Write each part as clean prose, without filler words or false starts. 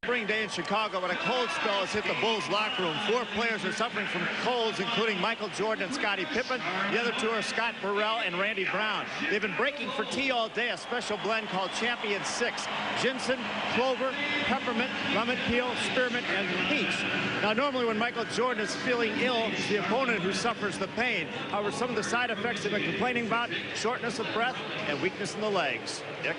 Spring day in Chicago, but a cold spell has hit the Bulls locker room. 4 players are suffering from colds, including Michael Jordan and Scottie Pippen. The other 2 are Scott Burrell and Randy Brown. They've been breaking for tea all day, a special blend called Champion 6. Ginseng, clover, peppermint, lemon peel, spearmint, and peach. Now, normally when Michael Jordan is feeling ill, it's the opponent who suffers the pain. However, some of the side effects they've been complaining about, shortness of breath and weakness in the legs. Dick?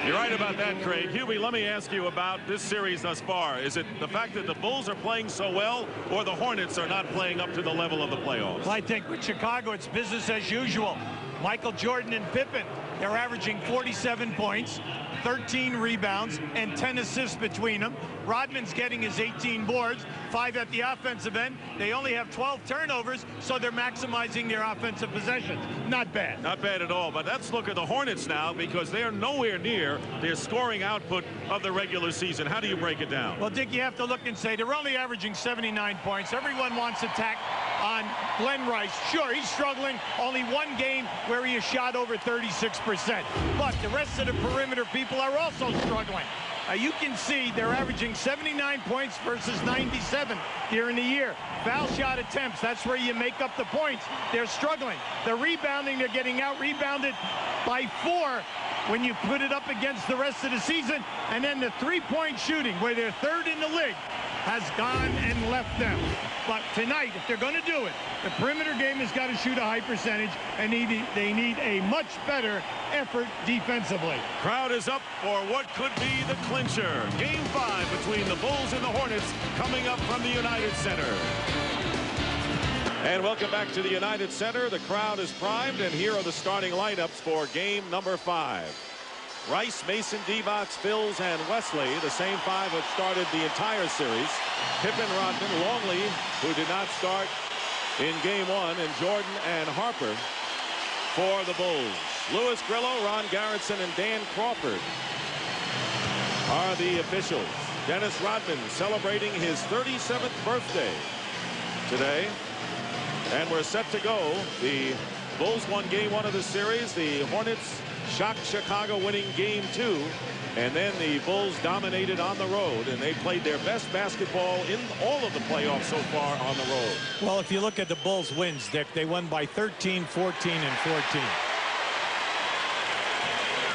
You're right about that, Craig. Hubie, let me ask you about this series thus far. Is it the fact that the Bulls are playing so well, or the Hornets are not playing up to the level of the playoffs? Well, I think with Chicago, it's business as usual. Michael Jordan and Pippen, they're averaging 47 points, 13 rebounds, and 10 assists between them. Rodman's getting his 18 boards, 5 at the offensive end. They only have 12 turnovers, so they're maximizing their offensive possessions. Not bad. Not bad at all. But let's look at the Hornets now, because they are nowhere near their scoring output of the regular season. How do you break it down? Well, Dick, you have to look and say they're only averaging 79 points. Everyone wants attack on Glenn Rice. Sure, he's struggling. Only one game where he has shot over 36%. But the rest of the perimeter people are also struggling. You can see they're averaging 79 points versus 97 during the year. Foul shot attempts, that's where you make up the points. They're struggling. The rebounding, they're getting out-rebounded by 4 when you put it up against the rest of the season. And then the three-point shooting, where they're 3rd in the league, has gone and left them. But tonight, if they're going to do it, the perimeter game has got to shoot a high percentage, and they need a much better effort defensively. Crowd is up for what could be the clincher. Game 5 between the Bulls and the Hornets coming up from the United Center. And welcome back to the United Center. The crowd is primed, and here are the starting lineups for game number 5. Rice, Mason, Divac, Phils, and Wesley, the same 5 have started the entire series. Pippen, Rodman, Longley, who did not start in game 1, and Jordan and Harper for the Bulls. Louis Grillo, Ron Garretson, and Dan Crawford are the officials. Dennis Rodman celebrating his 37th birthday today. And we're set to go. The Bulls won game 1 of the series. The Hornets shocked Chicago, winning game 2. And then the Bulls dominated on the road, and they played their best basketball in all of the playoffs so far on the road. Well, if you look at the Bulls' wins, Dick, they won by 13, 14, and 14.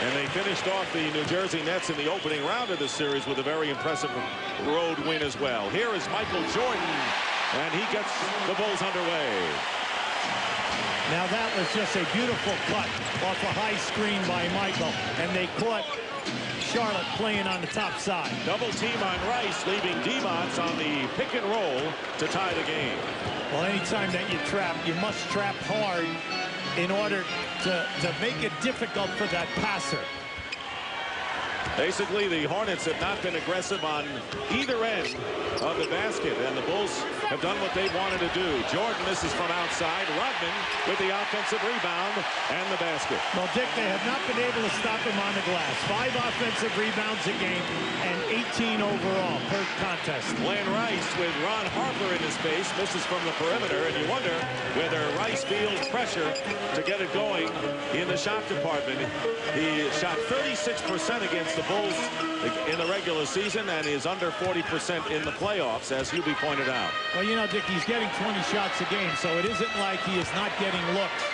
And they finished off the New Jersey Nets in the opening round of the series with a very impressive road win as well. Here is Michael Jordan, and he gets the Bulls underway. Now that was just a beautiful cut off a high screen by Michael, and they caught Charlotte playing on the top side. Double team on Rice, leaving Demons on the pick and roll to tie the game. Well, anytime that you trap, you must trap hard in order to make it difficult for that passer. Basically, the Hornets have not been aggressive on either end of the basket, and the Bulls have done what they wanted to do. Jordan misses from outside. Rodman with the offensive rebound and the basket. Well, Dick, they have not been able to stop him on the glass. 5 offensive rebounds a game and 18 overall per contest. Glenn Rice with Ron Harper in his face, misses from the perimeter, and you wonder whether Rice feels pressure to get it going in the shot department. He shot 36% against the Bulls in the regular season and is under 40% in the playoffs, as Hubie pointed out. Well, you know, Dick, he's getting 20 shots a game, so it isn't like he is not getting looks.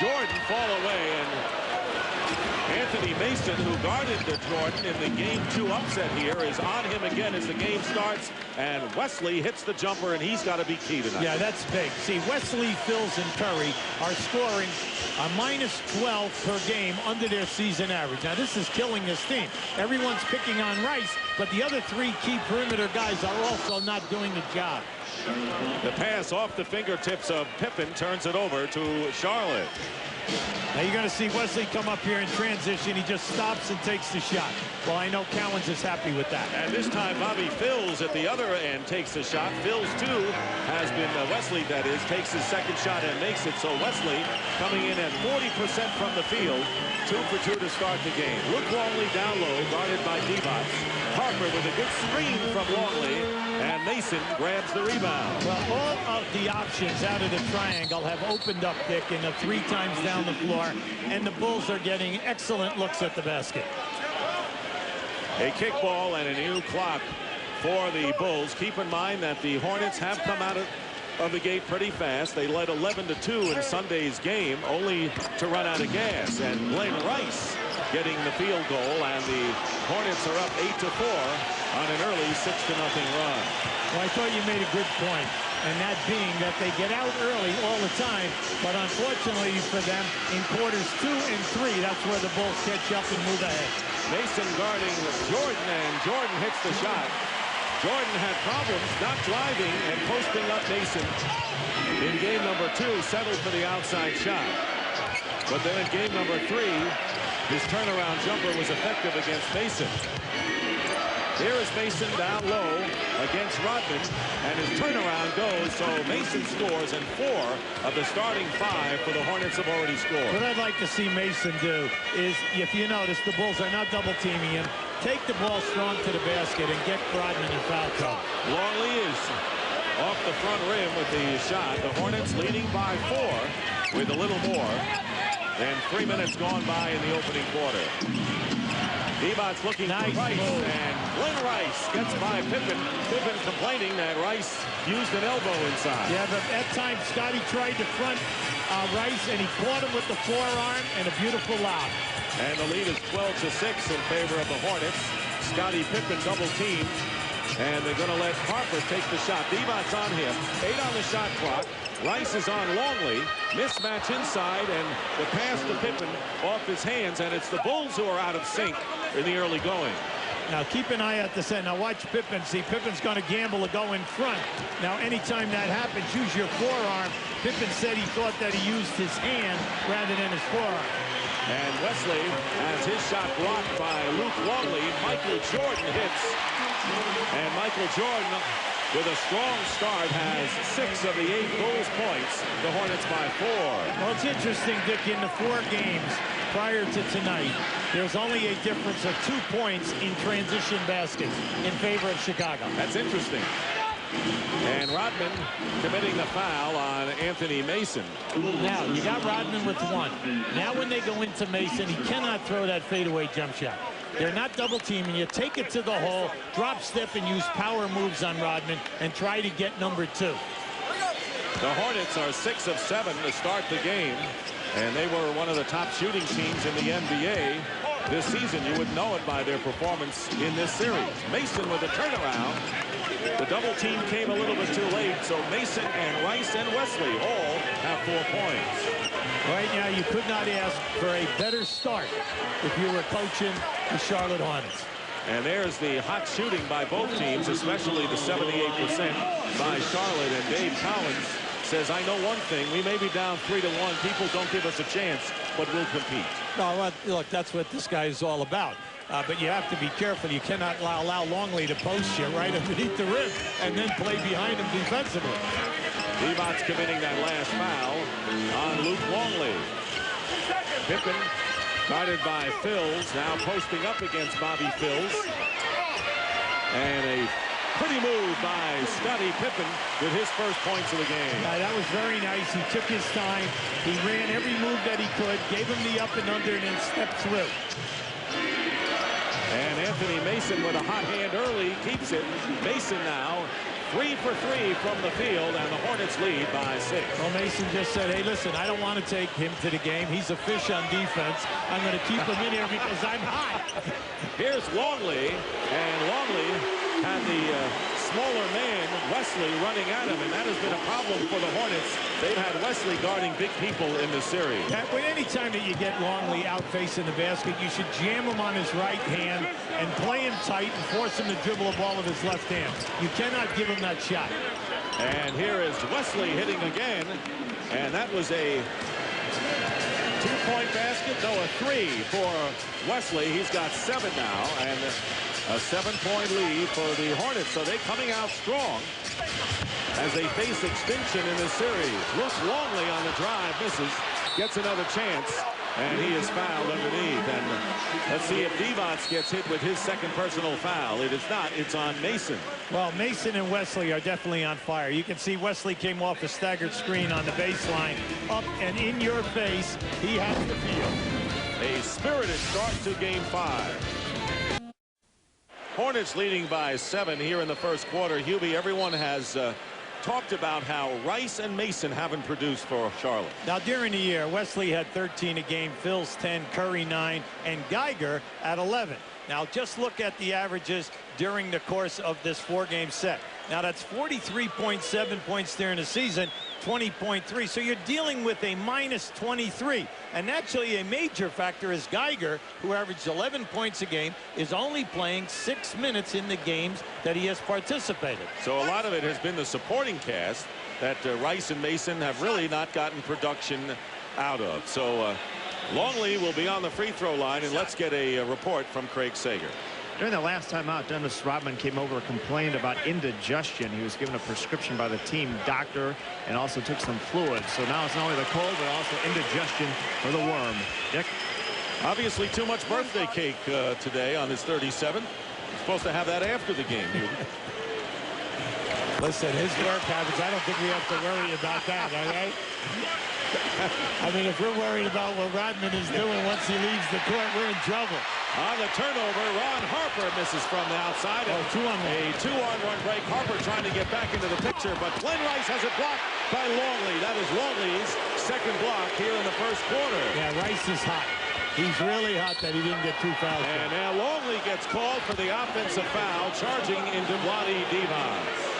Jordan fall away, and Anthony Mason, who guarded the Jordan in the game 2 upset here, is on him again as the game starts, and Wesley hits the jumper, and he's got to be key tonight. Yeah, that's big. See, Wesley, Phils, and Curry are scoring a -12 per game under their season average. Now, this is killing this team. Everyone's picking on Rice, but the other 3 key perimeter guys are also not doing the job. The pass off the fingertips of Pippen turns it over to Charlotte. Now you're going to see Wesley come up here in transition. He just stops and takes the shot. Well, I know Cowens is happy with that. And this time, Bobby Phils at the other end takes the shot. Phils, too, has been, Wesley, that is, takes his second shot and makes it. So Wesley coming in at 40% from the field. 2 for 2 to start the game. Luke Longley down low, guarded by Divac. Harper with a good screen from Longley, and Mason grabs the rebound. Well, all of the options out of the triangle have opened up, Dick, in the 3 times down the floor, and the Bulls are getting excellent looks at the basket. A kickball and a new clock for the Bulls. Keep in mind that the Hornets have come out of the gate pretty fast. They led 11-2 in Sunday's game, only to run out of gas. And Glenn Rice getting the field goal, and the Hornets are up 8-4 on an early 6-0 run. Well, I thought you made a good point, and that being that they get out early all the time, but unfortunately for them, in quarters 2 and 3, that's where the Bulls catch up and move ahead. Mason guarding Jordan, and Jordan hits the shot. Jordan had problems not driving and posting up Mason in game number 2, settled for the outside shot. But then in game number 3, his turnaround jumper was effective against Mason. Here is Mason down low against Rodman, and his turnaround goes, so Mason scores, and 4 of the starting 5 for the Hornets have already scored. What I'd like to see Mason do is, if you notice, the Bulls are not double teaming him. Take the ball strong to the basket and get Rodman in foul trouble. Longley is off the front rim with the shot. The Hornets leading by 4 with a little more than 3 minutes gone by in the opening quarter. Devon's looking for Rice, and Glenn Rice gets by Pippen. Pippen complaining that Rice used an elbow inside. Yeah, but at times Scotty tried to front Rice, and he caught him with the forearm, and a beautiful lob. And the lead is 12-6 in favor of the Hornets. Scotty Pippen double teamed, and they're going to let Harper take the shot. Devon's on him. 8 on the shot clock. Rice is on Longley. Mismatch inside, and the pass to Pippen off his hands, and it's the Bulls who are out of sync in the early going. Now keep an eye out the set. Now watch Pippen. See, Pippen's going to gamble to go in front. Now anytime that happens, use your forearm. Pippen said he thought that he used his hand rather than his forearm. And Wesley has his shot blocked by Luke Longley. Michael Jordan hits. And Michael Jordan, with a strong start, has 6 of the 8 Bulls points. The Hornets by 4. Well, it's interesting, Dick, in the 4 games prior to tonight, there's only a difference of 2 points in transition baskets in favor of Chicago. That's interesting. And Rodman committing the foul on Anthony Mason. Now, you got Rodman with 1. Now when they go into Mason, he cannot throw that fadeaway jump shot. They're not double teaming you. Take it to the hole, drop step, and use power moves on Rodman and try to get number 2. The Hornets are 6 of 7 to start the game, and they were one of the top shooting teams in the NBA this season. You would know it by their performance in this series. Mason with a turnaround. The double team came a little bit too late, so Mason and Rice and Wesley all have 4 points. Right now, you could not ask for a better start if you were coaching the Charlotte Hornets. And there's the hot shooting by both teams, especially the 78% by Charlotte. And Dave Collins says, I know one thing, we may be down 3-1. People don't give us a chance, but we'll compete. No, well, look, that's what this guy is all about. But you have to be careful. You cannot allow Longley to post you right underneath the rim and then play behind him defensively. Devon's committing that last foul on Luke Longley. Pippen guarded by Phils, now posting up against Bobby Phils. And a pretty move by Scottie Pippen with his first points of the game. That was very nice. He took his time. He ran every move that he could, gave him the up and under, and then stepped through. And Anthony Mason with a hot hand early keeps it. Mason now 3 for 3 from the field, and the Hornets lead by 6. Well, Mason just said, hey, listen, I don't want to take him to the game. He's a fish on defense. I'm going to keep him in here because I'm hot. Here's Longley, and Longley had the smaller man, Wesley, running at him, and that has been a problem for the Hornets. They've had Wesley guarding big people in this series. Yeah, but any time that you get Longley out facing the basket, you should jam him on his right hand and play him tight and force him to dribble a ball with his left hand. You cannot give him that shot. And here is Wesley hitting again, and that was a 2-point basket, no, a 3 for Wesley. He's got 7 now, and a 7-point lead for the Hornets. So they're coming out strong as they face extinction in this series. Luke Longley on the drive, misses, gets another chance, and he is fouled underneath. And let's see if Devon gets hit with his second personal foul. It is not. It's on Mason. Well, Mason and Wesley are definitely on fire. You can see Wesley came off a staggered screen on the baseline, up and in your face. He has the field. A spirited start to Game 5. Hornets leading by 7 here in the first quarter. Hubie, everyone has talked about how Rice and Mason haven't produced for Charlotte. Now, during the year, Wesley had 13 a game, Phil's 10, Curry 9, and Geiger at 11. Now, just look at the averages during the course of this 4-game set. Now, that's 43.7 points during the season, 20.3. So you're dealing with a minus 23. And actually a major factor is Geiger, who averaged 11 points a game, is only playing 6 minutes in the games that he has participated. So a lot of it has been the supporting cast that Rice and Mason have really not gotten production out of. So Longley will be on the free throw line, and let's get a report from Craig Sager. During the last time out, Dennis Rodman came over and complained about indigestion. He was given a prescription by the team doctor and also took some fluids. So now it's not only the cold, but also indigestion for the worm. Dick? Obviously too much birthday cake today on his 37th. He's supposed to have that after the game. Listen, his work habits, I don't think we have to worry about that, all right? I mean, if we're worried about what Rodman is doing once he leaves the court, we're in trouble. On the turnover, Ron Harper misses from the outside. Oh, 2-on-1. A 2-on-1 break. Harper trying to get back into the picture, but Glenn Rice has it blocked by Longley. That is Longley's second block here in the first quarter. Yeah, Rice is hot. He's really hot that he didn't get 2 fouls. And now Longley gets called for the offensive foul, charging into Vlade Divac.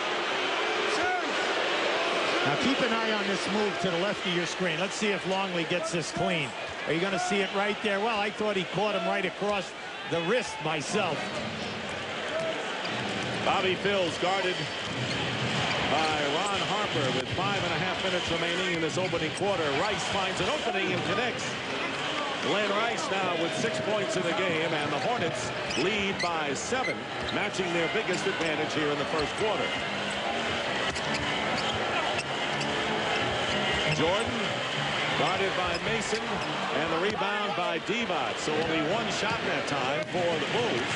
Now keep an eye on this move to the left of your screen. Let's see if Longley gets this clean. Are you going to see it right there? Well, I thought he caught him right across the wrist myself. Bobby Phil's guarded by Ron Harper with 5.5 minutes remaining in this opening quarter. Rice finds an opening and connects. Glenn Rice now with 6 points in the game, and the Hornets lead by 7, matching their biggest advantage here in the first quarter. Jordan guarded by Mason, and the rebound by Divac. So only one shot that time for the Bulls,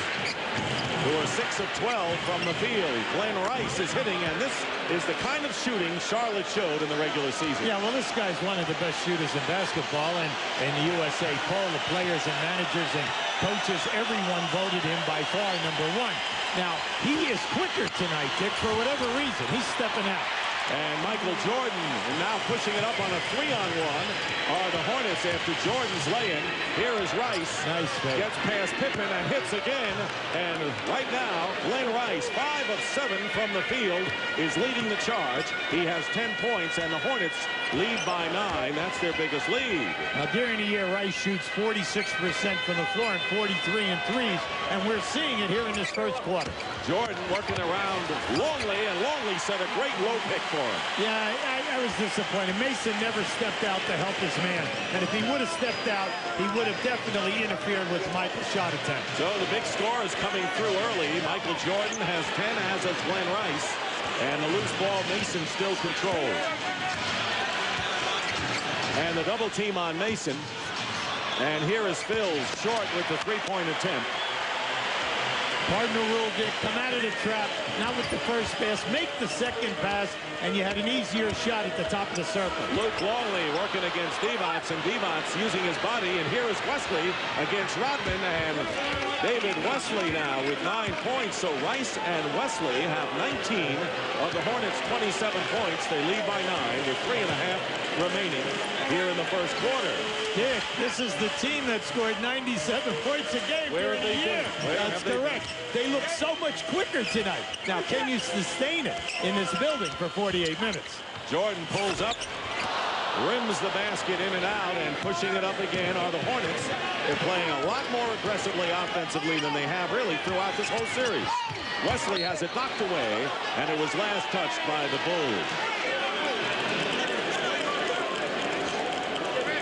who are 6 of 12 from the field. Glenn Rice is hitting, and this is the kind of shooting Charlotte showed in the regular season. Yeah, well, this guy's one of the best shooters in basketball, and in the USA poll, the players and managers and coaches, everyone voted him by far #1. Now, he is quicker tonight, Dick, for whatever reason. He's stepping out. And Michael Jordan now pushing it up on a 3-on-1 are the Hornets after Jordan's lay-in. Here is Rice. Nice fake. Gets past Pippen and hits again. And right now, Glenn Rice, 5 of 7 from the field, is leading the charge. He has 10 points, and the Hornets lead by 9. That's their biggest lead. Now, during the year, Rice shoots 46% from the floor and 43 in threes, and we're seeing it here in this first quarter. Jordan working around Longley, and Longley set a great low pick for him. Yeah, I was disappointed. Mason never stepped out to help his man, and if he would have stepped out, he would have definitely interfered with Michael's shot attempt. So the big score is coming through early. Michael Jordan has 10, as does Glenn Rice, and the loose ball Mason still controls. And the double team on Mason. And here is Phil's short with the three-point attempt. Cardinal rule, Dick, come out of the trap, not with the first pass, make the second pass, and you had an easier shot at the top of the circle. Luke Longley working against Divac, and Divac using his body, and here is Wesley against Rodman, and David Wesley now with 9 points. So Rice and Wesley have 19 of the Hornets' 27 points. They lead by 9 with 3.5 remaining here in the first quarter. Dick, this is the team that scored 97 points a game during the year. That's correct. They look so much quicker tonight. Now, can you sustain it in this building for 48 minutes? Jordan pulls up, rims the basket in and out, and pushing it up again are the Hornets. They're playing a lot more aggressively offensively than they have really throughout this whole series. Wesley has it knocked away, and it was last touched by the Bulls.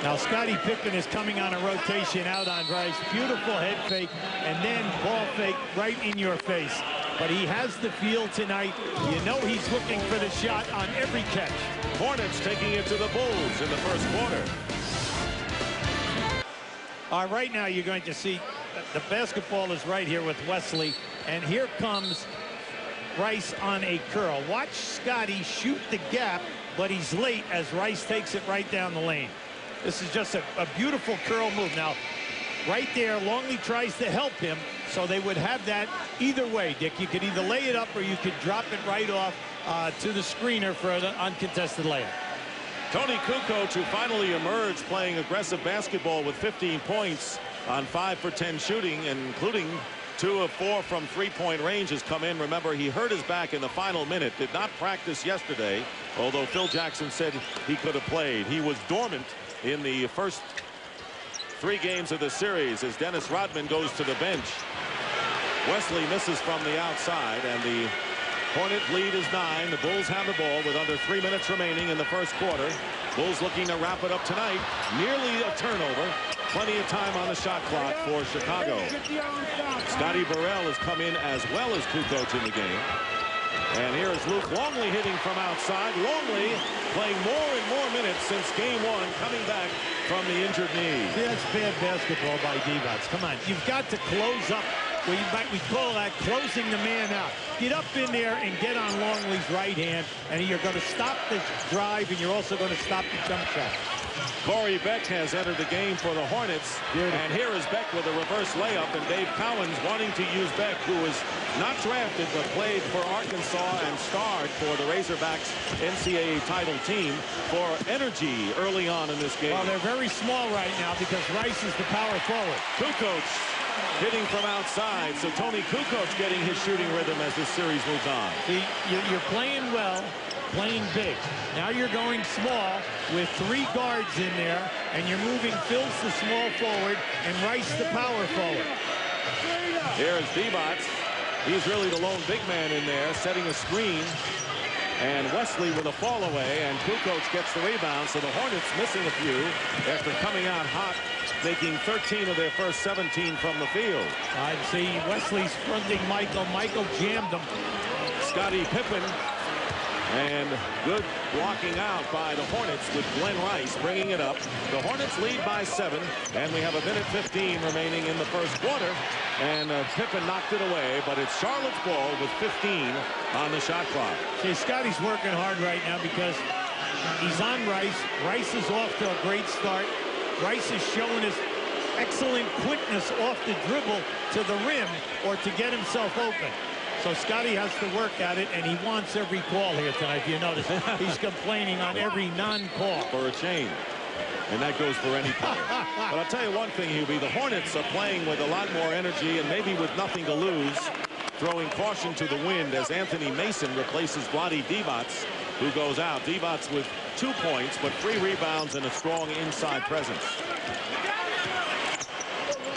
Now, Scottie Pippen is coming on a rotation out on Rice. Beautiful head fake, and then ball fake right in your face. But he has the feel tonight. You know he's looking for the shot on every catch. Hornets taking it to the Bulls in the first quarter. Right now you're going to see the basketball is right here with Wesley, and here comes Rice on a curl. Watch Scottie shoot the gap, but he's late as Rice takes it right down the lane. This is just a beautiful curl move. Now, right there, Longley tries to help him. So they would have that either way, Dick. You could either lay it up or you could drop it right off to the screener for an uncontested layup. Tony Kukoc, who finally emerged playing aggressive basketball with 15 points on 5 for 10 shooting, including 2 of 4 from three-point range, has come in. Remember, he hurt his back in the final minute, did not practice yesterday, although Phil Jackson said he could have played. He was dormant in the first 3 games of the series as Dennis Rodman goes to the bench. Wesley misses from the outside, and the Hornet lead is 9. The Bulls have the ball with under 3 minutes remaining in the first quarter. Bulls looking to wrap it up tonight. Nearly a turnover. Plenty of time on the shot clock for Chicago. Scotty Burrell has come in as well as Kukoc in the game. And here is Luke Longley hitting from outside. Longley playing more and more minutes since game 1, coming back from the injured knee. See, that's bad basketball by Divac. Come on, you've got to close up. We call that closing the man out. Get up in there and get on Longley's right hand, and you're going to stop the drive, and you're also going to stop the jump shot. Corey Beck has entered the game for the Hornets. Beautiful. And here is Beck with a reverse layup, and Dave Cowens wanting to use Beck, who was not drafted but played for Arkansas and starred for the Razorbacks NCAA title team for energy early on in this game. Well, they're very small right now because Rice is the power forward. Kukoc hitting from outside, so Tony Kukoc getting his shooting rhythm as this series moves on. See, you're playing well, playing big. Now you're going small with 3 guards in there, and you're moving Phils the small forward and Rice the power forward. Here is Divac. He's really the lone big man in there, setting a screen. And Wesley with a fall away, and Kukoc gets the rebound, so the Hornets missing a few after coming out hot, making 13 of their first 17 from the field. I see Wesley's fronting Michael. Michael jammed him. Scottie Pippen, and good blocking out by the Hornets with Glenn Rice bringing it up. The Hornets lead by 7, and we have a minute 15 remaining in the first quarter. And Pippen knocked it away, but it's Charlotte's ball with 15 on the shot clock. See, Scotty's working hard right now because he's on Rice. Rice is off to a great start. Rice is showing his excellent quickness off the dribble to the rim or to get himself open. So Scotty has to work at it, and he wants every call here tonight. If you notice, he's complaining on every non-call. For a change. And that goes for any player. But I'll tell you one thing, Hubie. The Hornets are playing with a lot more energy and maybe with nothing to lose, throwing caution to the wind as Anthony Mason replaces Vlade Divac, who goes out. Divac with 2 points, but 3 rebounds and a strong inside presence.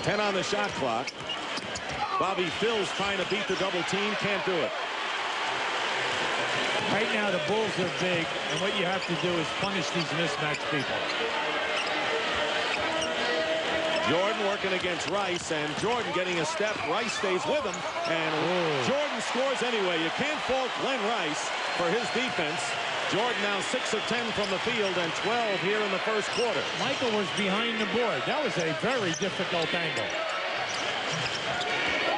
10 on the shot clock. Bobby Phil's trying to beat the double team, can't do it. Right now, the Bulls are big, and what you have to do is punish these mismatched people. Jordan working against Rice, and Jordan getting a step. Rice stays with him, and Jordan scores anyway. You can't fault Glenn Rice for his defense. Jordan now 6 of 10 from the field and 12 here in the first quarter. Michael was behind the board. That was a very difficult angle.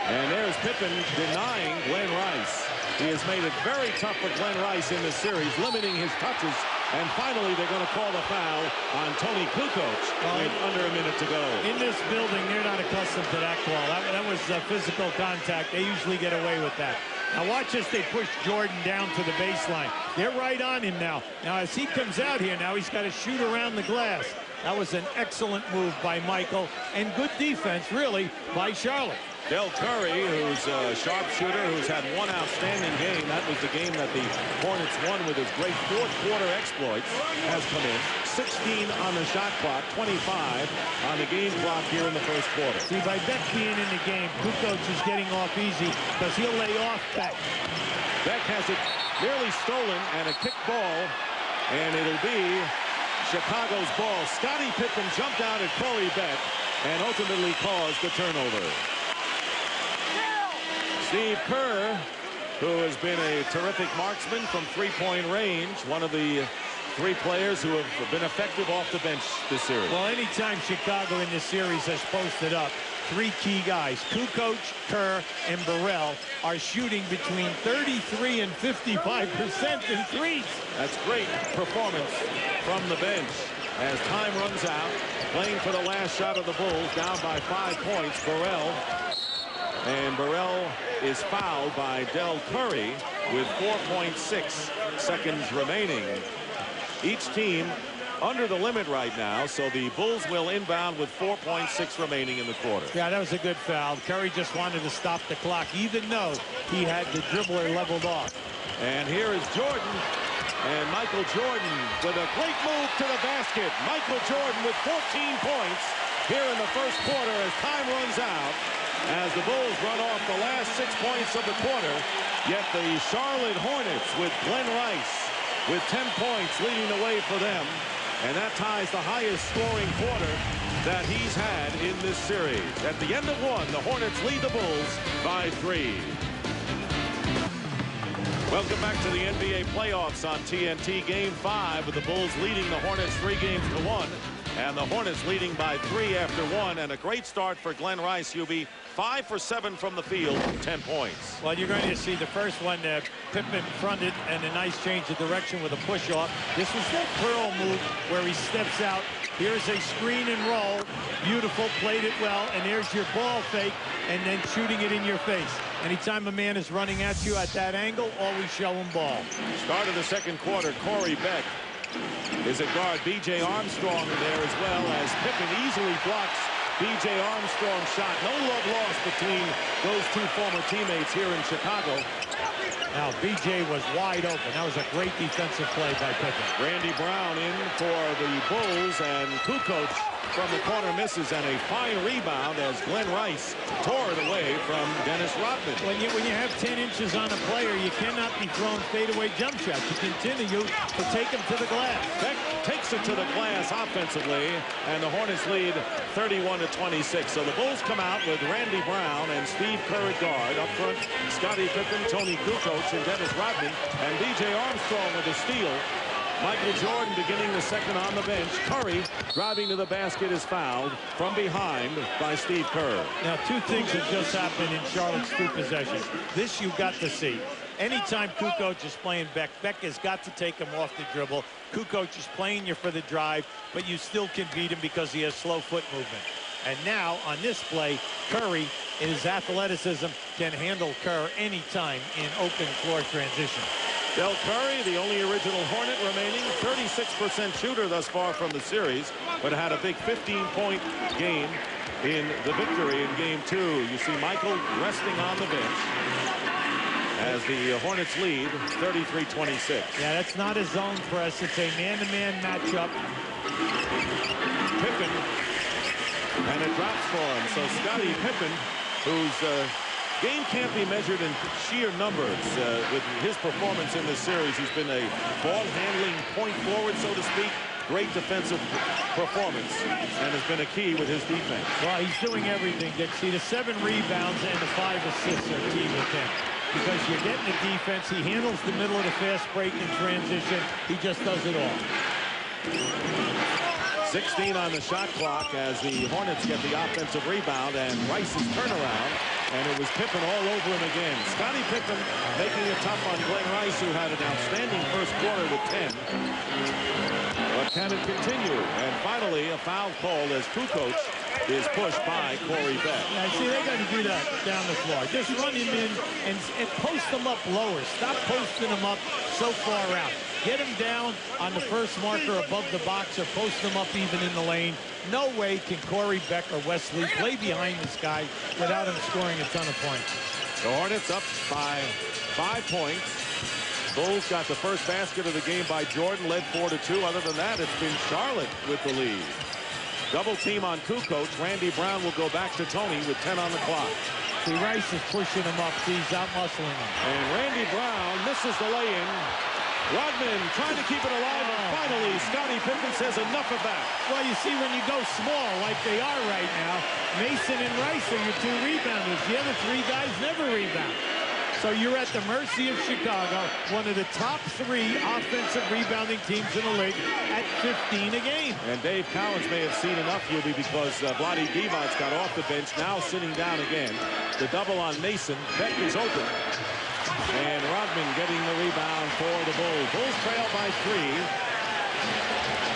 And there's Pippen denying Glenn Rice. He has made it very tough for Glenn Rice in this series, limiting his touches. And finally, they're going to call the foul on Tony Kukoc with under a minute to go. In this building, they're not accustomed to that call. That was physical contact. They usually get away with that. Now watch as they push Jordan down to the baseline. They're right on him now. Now as he comes out here now, he's got to shoot around the glass. That was an excellent move by Michael, and good defense, really, by Charlotte. Del Curry, who's a sharpshooter, who's had one outstanding game. That was the game that the Hornets won with his great fourth quarter exploits, has come in. 16 on the shot clock, 25 on the game clock here in the first quarter. See, by Beck being in the game, Kukoc is getting off easy because he'll lay off Beck. Beck has it nearly stolen and a kick ball, and it'll be Chicago's ball. Scottie Pippen jumped out at Corey Beck and ultimately caused the turnover. Steve Kerr, who has been a terrific marksman from three-point range, one of the 3 players who have been effective off the bench this series. Well, anytime Chicago in this series has posted up, 3 key guys, Kukoc, Kerr, and Burrell, are shooting between 33 and 55% in threes. That's great performance from the bench. As time runs out, playing for the last shot of the Bulls, down by 5 points, Burrell And Burrell is fouled by Del Curry with 4.6 seconds remaining. Each team under the limit right now, so the Bulls will inbound with 4.6 remaining in the quarter. Yeah, that was a good foul. Curry just wanted to stop the clock, even though he had the dribbler leveled off. And here is Jordan. And Michael Jordan with a great move to the basket. Michael Jordan with 14 points here in the first quarter as time runs out. As the Bulls run off the last 6 points of the quarter. Yet the Charlotte Hornets with Glenn Rice with 10 points leading the way for them. And that ties the highest scoring quarter that he's had in this series. At the end of one, the Hornets lead the Bulls by 3. Welcome back to the NBA playoffs on TNT. Game 5 with the Bulls leading the Hornets 3-1. And the Hornets leading by 3 after 1. And a great start for Glenn Rice. He'll be 5 for 7 from the field, 10 points. Well, you're going to see the first one Pippen fronted and a nice change of direction with a push-off. This was that curl move where he steps out. Here's a screen and roll. Beautiful, played it well. And there's your ball fake and then shooting it in your face. Anytime a man is running at you at that angle, always show him ball. Start of the second quarter, Corey Beck is at guard. B.J. Armstrong there as well as Pippen easily blocks B.J. Armstrong's shot. No love lost between those two former teammates here in Chicago. Now, B.J. was wide open. That was a great defensive play by Pippen. Randy Brown in for the Bulls, and Kukoc from the corner misses, and a fine rebound as Glenn Rice tore it away from Dennis Rodman. When you have 10 inches on a player, you cannot be throwing fadeaway jump shots. You continue to take them to the glass. Beck takes it to the glass offensively, and the Hornets lead 31-26. So the Bulls come out with Randy Brown and Steve Kerr at guard. Up front, Scottie Pippen, Tony Kukoc, and Dennis Rodman, and B.J. Armstrong with a steal. Michael Jordan beginning the second on the bench. Curry driving to the basket is fouled from behind by Steve Kerr. Now, two things have just happened in Charlotte's 2 possessions. This you've got to see. Anytime Kukoc is playing Beck, Beck has got to take him off the dribble. Kukoc is playing you for the drive, but you still can beat him because he has slow foot movement. And now, on this play, Curry, in his athleticism, can handle Kerr anytime in open floor transition. Del Curry, the only original Hornet remaining, 36% shooter thus far from the series, but had a big 15-point game in the victory in Game 2. You see Michael resting on the bench as the Hornets lead 33-26. Yeah, that's not a zone press. It's a man-to-man matchup. Pippen, and it drops for him. So Scottie Pippen, whose game can't be measured in sheer numbers with his performance in this series. He's been a ball-handling point forward, so to speak. Great defensive performance, and has been a key with his defense. Well, he's doing everything. See, the 7 rebounds and the 5 assists are key with him. Because you're getting the defense. He handles the middle of the fast break and transition. He just does it all. 16 on the shot clock as the Hornets get the offensive rebound, and Rice's turnaround, and it was Pippen all over him again. Scottie Pippen making it tough on Glenn Rice, who had an outstanding first quarter with 10. But can it continue? And finally, a foul called as Kukoc is pushed by Corey Beck. Yeah, see, they got to do that down the floor. Just run him in and post them up lower. Stop posting them up so far out. Get him down on the first marker above the box or post them up even in the lane. No way can Corey Beck or Wesley play behind this guy without him scoring a ton of points. The Hornets up by 5 points. Bulls got the first basket of the game by Jordan, led 4-2. Other than that, it's been Charlotte with the lead. Double team on Kukoc. Randy Brown will go back to Tony with 10 on the clock. See, Rice is pushing him up. See, he's out-muscling him. And Randy Brown misses the lay-in. Rodman trying to keep it alive, and finally Scottie Pippen says enough of that. Well, you see, when you go small like they are right now, Mason and Rice are your 2 rebounders. The other 3 guys never rebound. So you're at the mercy of Chicago, one of the top 3 offensive rebounding teams in the league at 15 a game. And Dave Cowens may have seen enough, Hubie, because Vlade Divac's got off the bench, now sitting down again. The double on Mason. Beck is open. And Rodman getting the rebound for the Bulls. Bulls trail by 3.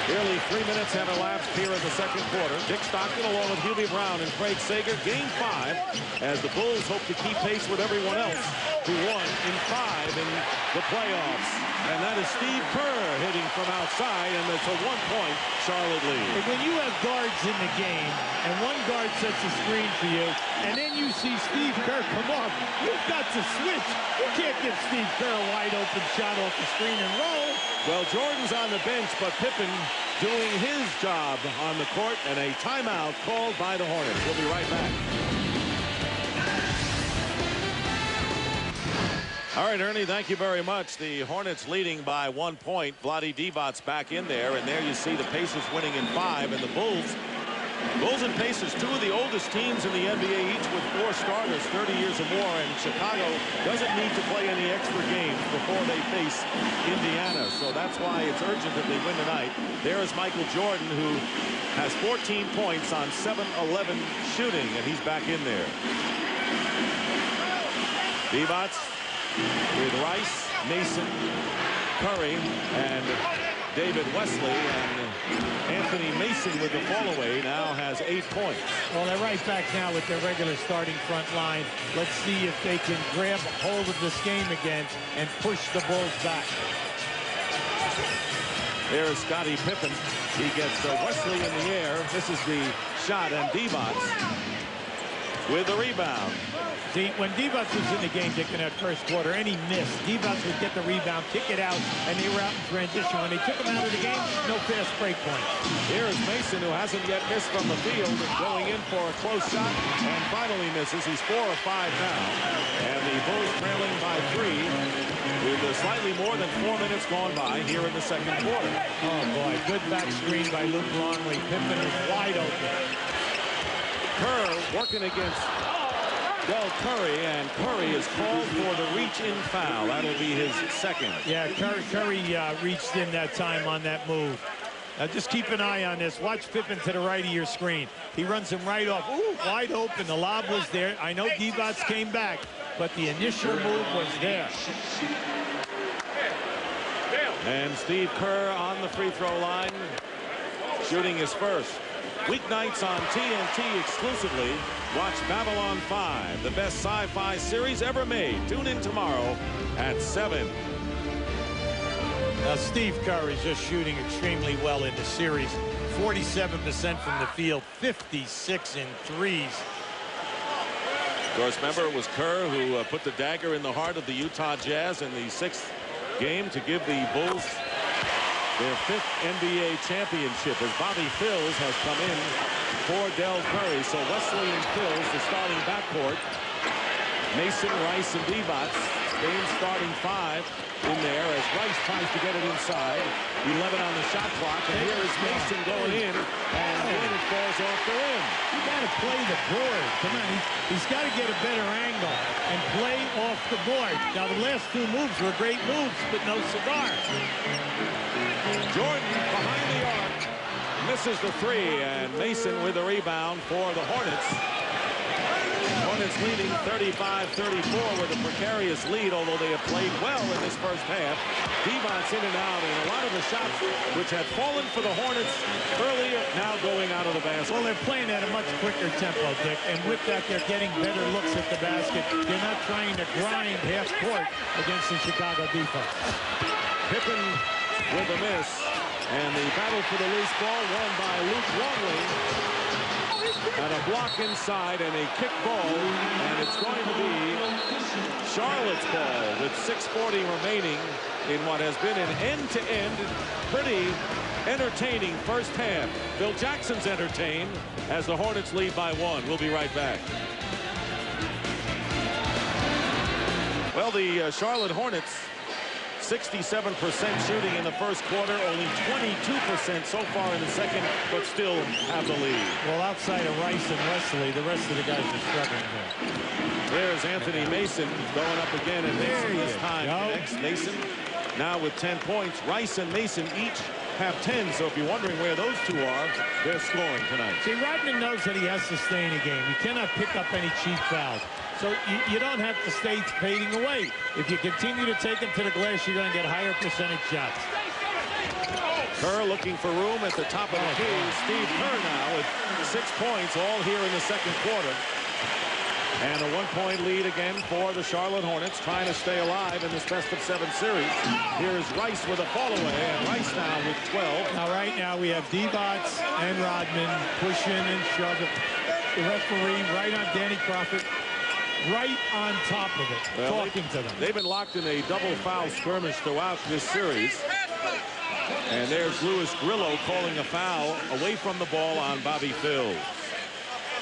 Nearly 3 minutes have elapsed here in the second quarter. Dick Stockton along with Hubie Brown and Craig Sager gain 5 as the Bulls hope to keep pace with everyone else who won in 5 in the playoffs. And that is Steve Kerr hitting from outside, and it's a 1-point Charlotte lead. When you have guards in the game and one guard sets a screen for you and then you see Steve Kerr come off, you've got to switch. You can't give Steve Kerr a wide open shot off the screen and roll. Well, Jordan's on the bench, but Pippen doing his job on the court, and a timeout called by the Hornets. We'll be right back. All right, Ernie, thank you very much. The Hornets leading by 1 point. Vlade Divac's back in there, and there you see the Pacers winning in 5, and the Bulls and Pacers, 2 of the oldest teams in the NBA, each with 4 starters, 30 years or more, and Chicago doesn't need to play any extra games before they face Indiana. So that's why it's urgent that they win tonight. There is Michael Jordan, who has 14 points on 7-11 shooting, and he's back in there. Divac with Rice, Mason, Curry, and David Wesley, and Anthony Mason with the fall-away now has 8 points. Well, they're right back now with their regular starting front line. Let's see if they can grab hold of this game again and push the Bulls back. There's Scottie Pippen. He gets Wesley in the air. This is the shot, and Divac with the rebound. See, when Divac was in the game, Dick, in that first quarter, and he missed, Divac would get the rebound, kick it out, and they were out in transition. When they took him out of the game, no fast break point. Here is Mason, who hasn't yet missed from the field, going in for a close shot, and finally misses. He's 4 of 5 now. And the Bulls trailing by 3 with slightly more than 4 minutes gone by here in the second quarter. Oh, boy, good back screen by Luke Longley. Pippen is wide open. Kerr working against Del Curry, and Curry is called for the reach-in foul. That'll be his second. Yeah, Curry reached in that time on that move. Now just keep an eye on this. Watch Pippen to the right of your screen. He runs him right off. Ooh, wide open. The lob was there. I know Divac came back, but the initial move was there. And Steve Kerr on the free throw line, shooting his first. Weeknights on TNT exclusively. Watch Babylon 5, the best sci-fi series ever made. Tune in tomorrow at 7. Now, Steve Kerr is just shooting extremely well in the series. 47% from the field, 56 in threes. Of course, remember, it was Kerr who put the dagger in the heart of the Utah Jazz in the 6th game to give the Bulls their 5th NBA championship, as Bobby Phills has come in for Del Curry. So Wesley and Phills, the starting backcourt. Mason, Rice, and Divac. Game starting 5 in there as Rice tries to get it inside. 11 on the shot clock, and here is Mason going in, and again it falls off the rim. You got to play the board. Come on, he's got to get a better angle and play off the board. Now the last 2 moves were great moves, but no cigar. Jordan behind the arc misses the 3, and Mason with the rebound for the Hornets. Hornets leading 35-34 with a precarious lead, although they have played well in this first half. Divac's in and out, and a lot of the shots which had fallen for the Hornets earlier now going out of the basket. Well, they're playing at a much quicker tempo, Dick, and with that they're getting better looks at the basket. They're not trying to grind half court against the Chicago defense. Pippen with a miss, and the battle for the loose ball won by Luke Longley. And a block inside and a kick ball, and it's going to be Charlotte's ball with 6:40 remaining in what has been an end-to-end, pretty entertaining first half. Phil Jackson's entertained as the Hornets lead by 1. We'll be right back. Well, the Charlotte Hornets, 67% shooting in the first quarter, only 22% so far in the second, but still have the lead. Well, outside of Rice and Wesley, the rest of the guys are struggling here. There's Anthony Mason going up again, and Mason this time connects. Mason now with 10 points. Rice and Mason each have 10, so if you're wondering where those 2 are, they're scoring tonight. See, Rodman knows that he has to stay in the game. He cannot pick up any cheap fouls. So you don't have to stay fading away. If you continue to take them to the glass, you're going to get higher percentage shots. Kerr looking for room at the top of the key. Steve Kerr now with 6 points, all here in the second quarter. And a 1-point lead again for the Charlotte Hornets, trying to stay alive in this best-of-7 series. Here's Rice with a fall-away, and Rice now with 12. Now, right now, we have Divac and Rodman pushing and shoving. The referee right on Danny Crawford, right on top of it, well, talking to them. They've been locked in a double foul skirmish throughout this series. And there's Louis Grillo calling a foul away from the ball on Bobby Phills.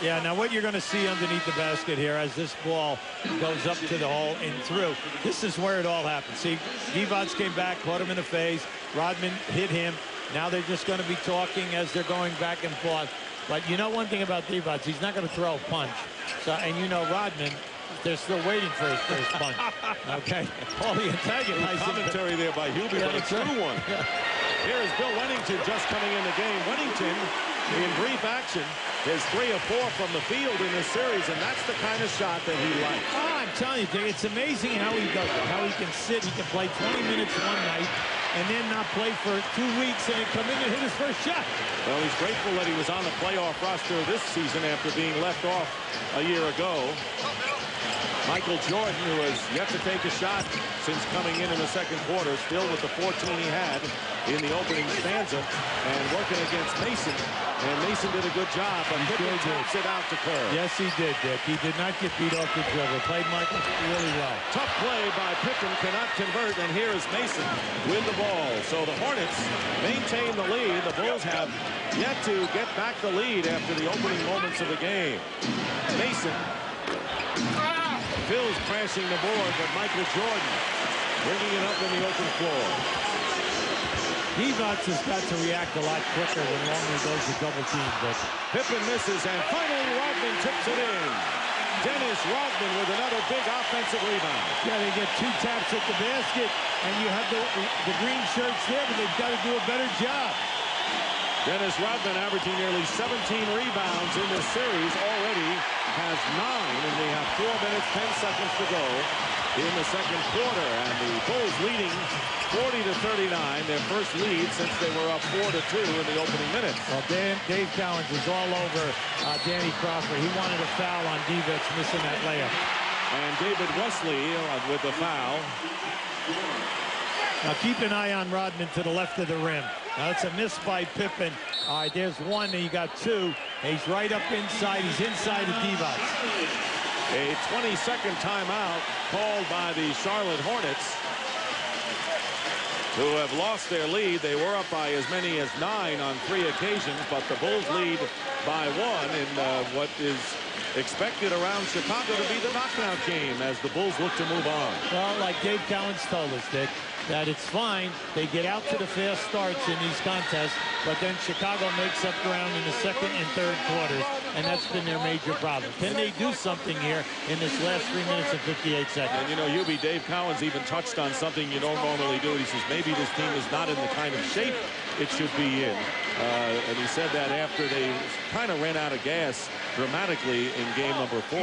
Yeah, now what you're going to see underneath the basket here as this ball goes up to the hole and through, this is where it all happens. See, Divac came back, caught him in the face. Rodman hit him. Now they're just going to be talking as they're going back and forth. But you know one thing about Divac, he's not going to throw a punch. So, and you know Rodman, they're still waiting for his first punch. Okay? All the antagonizing. Commentary there by Hubie, but a true one. Yeah. Here is Bill Wennington just coming in the game. Wennington, in brief action, is 3 of 4 from the field in this series, and that's the kind of shot that he likes. Oh, I'm telling you, Dick, it's amazing how he does it, how he can sit, he can play 20 minutes one night, and then not play for 2 weeks, and then come in and hit his first shot. Well, he's grateful that he was on the playoff roster this season after being left off a year ago. Michael Jordan, who has yet to take a shot since coming in the second quarter, still with the 14 he had in the opening stanza, and working against Mason. And Mason did a good job, but Pippen taps it out to Kerr. Yes, he did, Dick. He did not get beat off the dribble. Played Michael really well. Tough play by Pippen, cannot convert, and here is Mason with the ball. So the Hornets maintain the lead. The Bulls have yet to get back the lead after the opening moments of the game. Mason. Phil's crashing the board, but Michael Jordan bringing it up in the open floor. Divac has got to react a lot quicker when Longley goes to double team. But Pippen misses, and finally Rodman tips it in. Dennis Rodman with another big offensive rebound. Yeah, they get 2 taps at the basket, and you have the green shirts there, but they've got to do a better job. Dennis Rodman averaging nearly 17 rebounds in this series, already has 9, and they have 4 minutes, 10 seconds to go in the second quarter. And the Bulls leading 40-39, their first lead since they were up 4-2 in the opening minutes. Well, Dave Cowens was all over Danny Crawford. He wanted a foul on Divac missing that layup. And David Wesley with the foul. Now keep an eye on Rodman to the left of the rim. Now it's a miss by Pippen. All right, there's 1, and you got 2. He's right up inside. He's inside of Divac. A 20-second timeout called by the Charlotte Hornets, who have lost their lead. They were up by as many as 9 on 3 occasions, but the Bulls lead by 1 in what is expected around Chicago to be the knockout game as the Bulls look to move on. Well, like Dave Cowens told us, Dick, that it's fine. They get out to the fast starts in these contests, but then Chicago makes up ground in the second and third quarters, and that's been their major problem. Can they do something here in this last 3 minutes and 58 seconds? And, you know, Hubie, Dave Cowens even touched on something you don't normally do. He says maybe this team is not in the kind of shape it should be in. And he said that after they kind of ran out of gas dramatically in game number 4.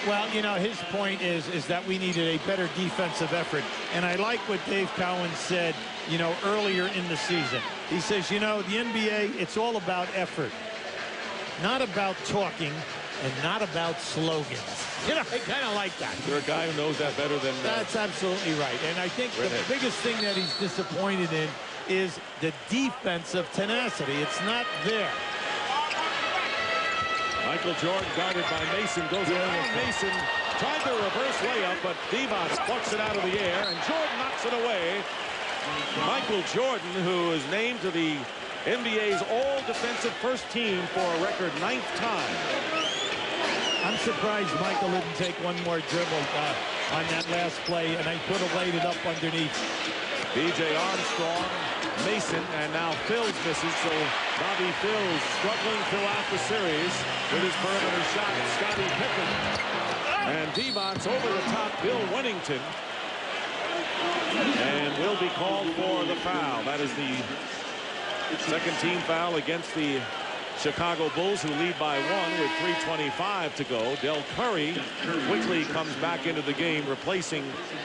Well, you know, his point is that we needed a better defensive effort. And I like what Dave Cowens said, you know, earlier in the season. He says, you know, the NBA, it's all about effort, not about talking and not about slogans. You know, I kind of like that. You're a guy who knows that better than... That's absolutely right. And I think the biggest thing that he's disappointed in is the defensive tenacity. It's not there. Michael Jordan guarded by Mason, goes around Mason, tried the reverse layup, but Divac plucks it out of the air, and Jordan knocks it away. Michael Jordan, who is named to the NBA's all-defensive first team for a record 9th time. I'm surprised Michael didn't take one more dribble on that last play, and I could have laid it up underneath. B.J. Armstrong, Mason, and now Phil's misses, so Bobby Phil's struggling throughout the series with his perimeter shot. Scottie Pippen and Divac over the top, Bill Wennington, and will be called for the foul. That is the second team foul against the Chicago Bulls, who lead by 1 with 3:25 to go. Del Curry quickly comes back into the game, replacing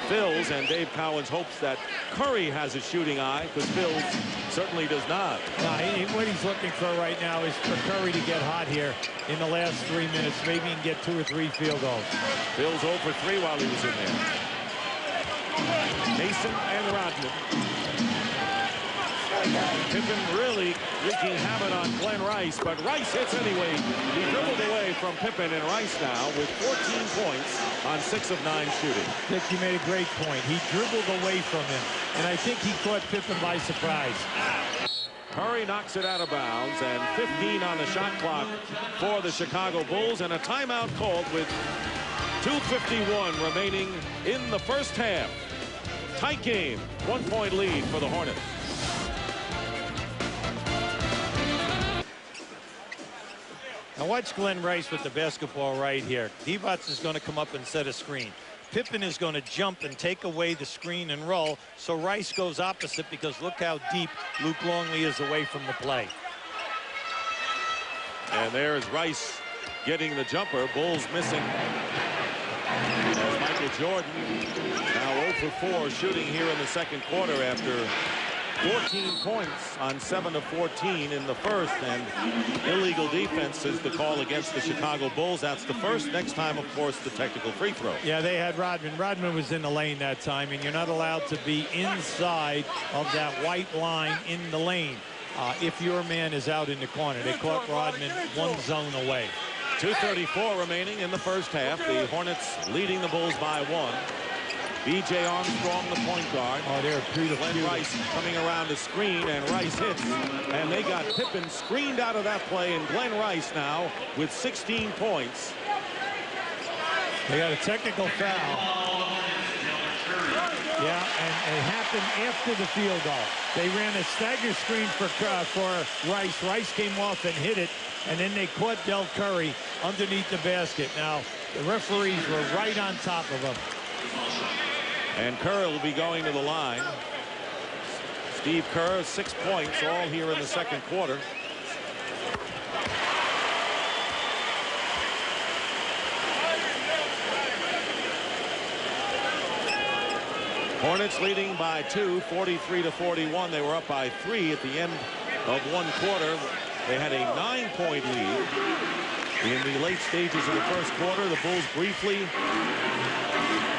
Phils, and Dave Cowens hopes that Curry has a shooting eye, because Phils certainly does not. No, what he's looking for right now is for Curry to get hot here in the last 3 minutes. Maybe he can get 2 or 3 field goals. Phils 0 for 3 while he was in there. Mason and Rodman. Pippen really wreaking havoc on Glenn Rice, but Rice hits anyway. He dribbled away from Pippen, and Rice now with 14 points on 6 of 9 shooting. Dick, you made a great point. He dribbled away from him, and I think he caught Pippen by surprise. Curry knocks it out of bounds, and 15 on the shot clock for the Chicago Bulls, and a timeout called with 2:51 remaining in the first half. Tight game, 1-point lead for the Hornets. Now watch Glenn Rice with the basketball right here. Divac is going to come up and set a screen. Pippen is going to jump and take away the screen and roll. So Rice goes opposite, because look how deep Luke Longley is away from the play. And there's Rice getting the jumper. Bulls missing. As Michael Jordan now 0 for 4 shooting here in the second quarter after 14 points on 7 of 14 in the first, and illegal defense is the call against the Chicago Bulls. That's the first. Next time, of course, the technical free throw. Yeah, they had Rodman. Rodman was in the lane that time, and you're not allowed to be inside of that white line in the lane if your man is out in the corner. They caught Rodman 1 zone away. 2:34 remaining in the first half. The Hornets leading the Bulls by 1. B.J. Armstrong, the point guard. Oh, they're beautiful. Glenn Rice coming around the screen, and Rice hits. And they got Pippen screened out of that play, and Glenn Rice now with 16 points. They got a technical foul. Yeah, and it happened after the field goal. They ran a stagger screen for Rice. Rice came off and hit it, and then they caught Del Curry underneath the basket. Now, the referees were right on top of him. And Kerr will be going to the line. Steve Kerr, 6 points, all here in the second quarter. Hornets leading by 2, 43-41. They were up by 3 at the end of 1 quarter. They had a 9-point lead in the late stages of the first quarter. The Bulls briefly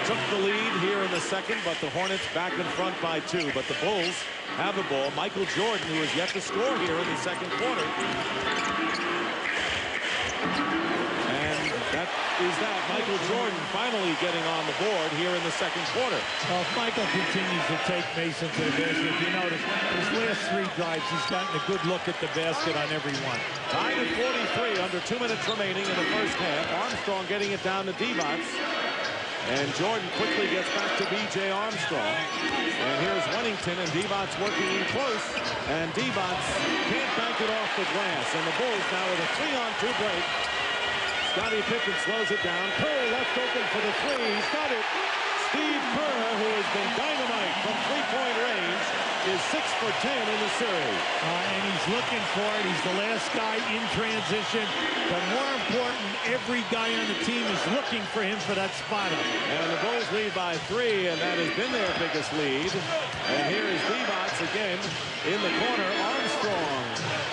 took the lead here in the second, but the Hornets back in front by 2. But the Bulls have the ball. Michael Jordan, who is yet to score here in the second quarter. And that is that. Michael Jordan finally getting on the board here in the second quarter. Well, if Michael continues to take Mason to the basket, you notice his last 3 drives, he's gotten a good look at the basket on every one. Tied at 43, under 2 minutes remaining in the first half. Armstrong getting it down to Divac. And Jordan quickly gets back to B.J. Armstrong. And here's Wennington, and Divac working in close. And Divac can't bank it off the glass. And the Bulls now with a 3-on-2 break. Scottie Pippen slows it down. Kerr left open for the 3. He's got it. Steve Kerr, who has been dynamite from 3-point range, is 6 for 10 in the series. And he's looking for it. He's the last guy in transition. But more important, every guy on the team is looking for him for that spot up. And the Bulls lead by 3, and that has been their biggest lead. And here is Divac again in the corner. Armstrong,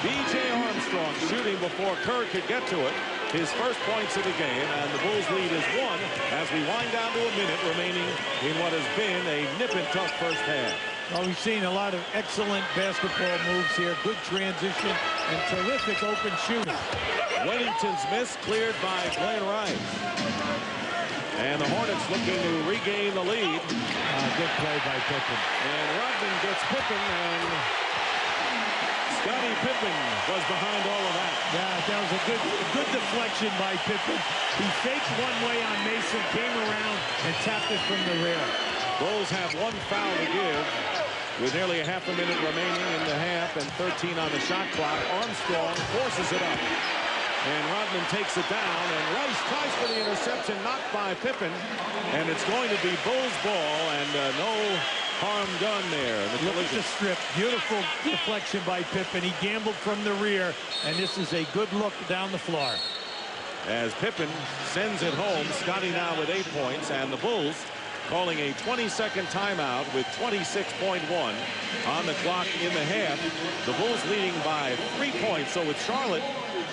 B.J. Armstrong shooting before Kerr could get to it. His first points of the game, and the Bulls lead is 1 as we wind down to a minute remaining in what has been a nip-and-tuck first half. Well, we've seen a lot of excellent basketball moves here, good transition, and terrific open shooting. Wennington's miss cleared by Glenn Rice. And the Hornets looking to regain the lead. Good play by Pippen. And Rodman gets Pippen, and Scottie Pippen was behind all of that. Yeah, that was a good deflection by Pippen. He faked one way on Mason, came around, and tapped it from the rear. Bulls have 1 foul to give with nearly a half a minute remaining in the half and 13 on the shot clock. Armstrong forces it up. And Rodman takes it down, and Rice tries for the interception, knocked by Pippen. And it's going to be Bulls ball, and no harm done there in the Look at collision. the strip. Beautiful deflection by Pippen. He gambled from the rear, and this is a good look down the floor. As Pippen sends it home, Scotty now with 8 points, and the Bulls calling a 20-second timeout with 26.1 on the clock in the half. The Bulls leading by 3 points. So with Charlotte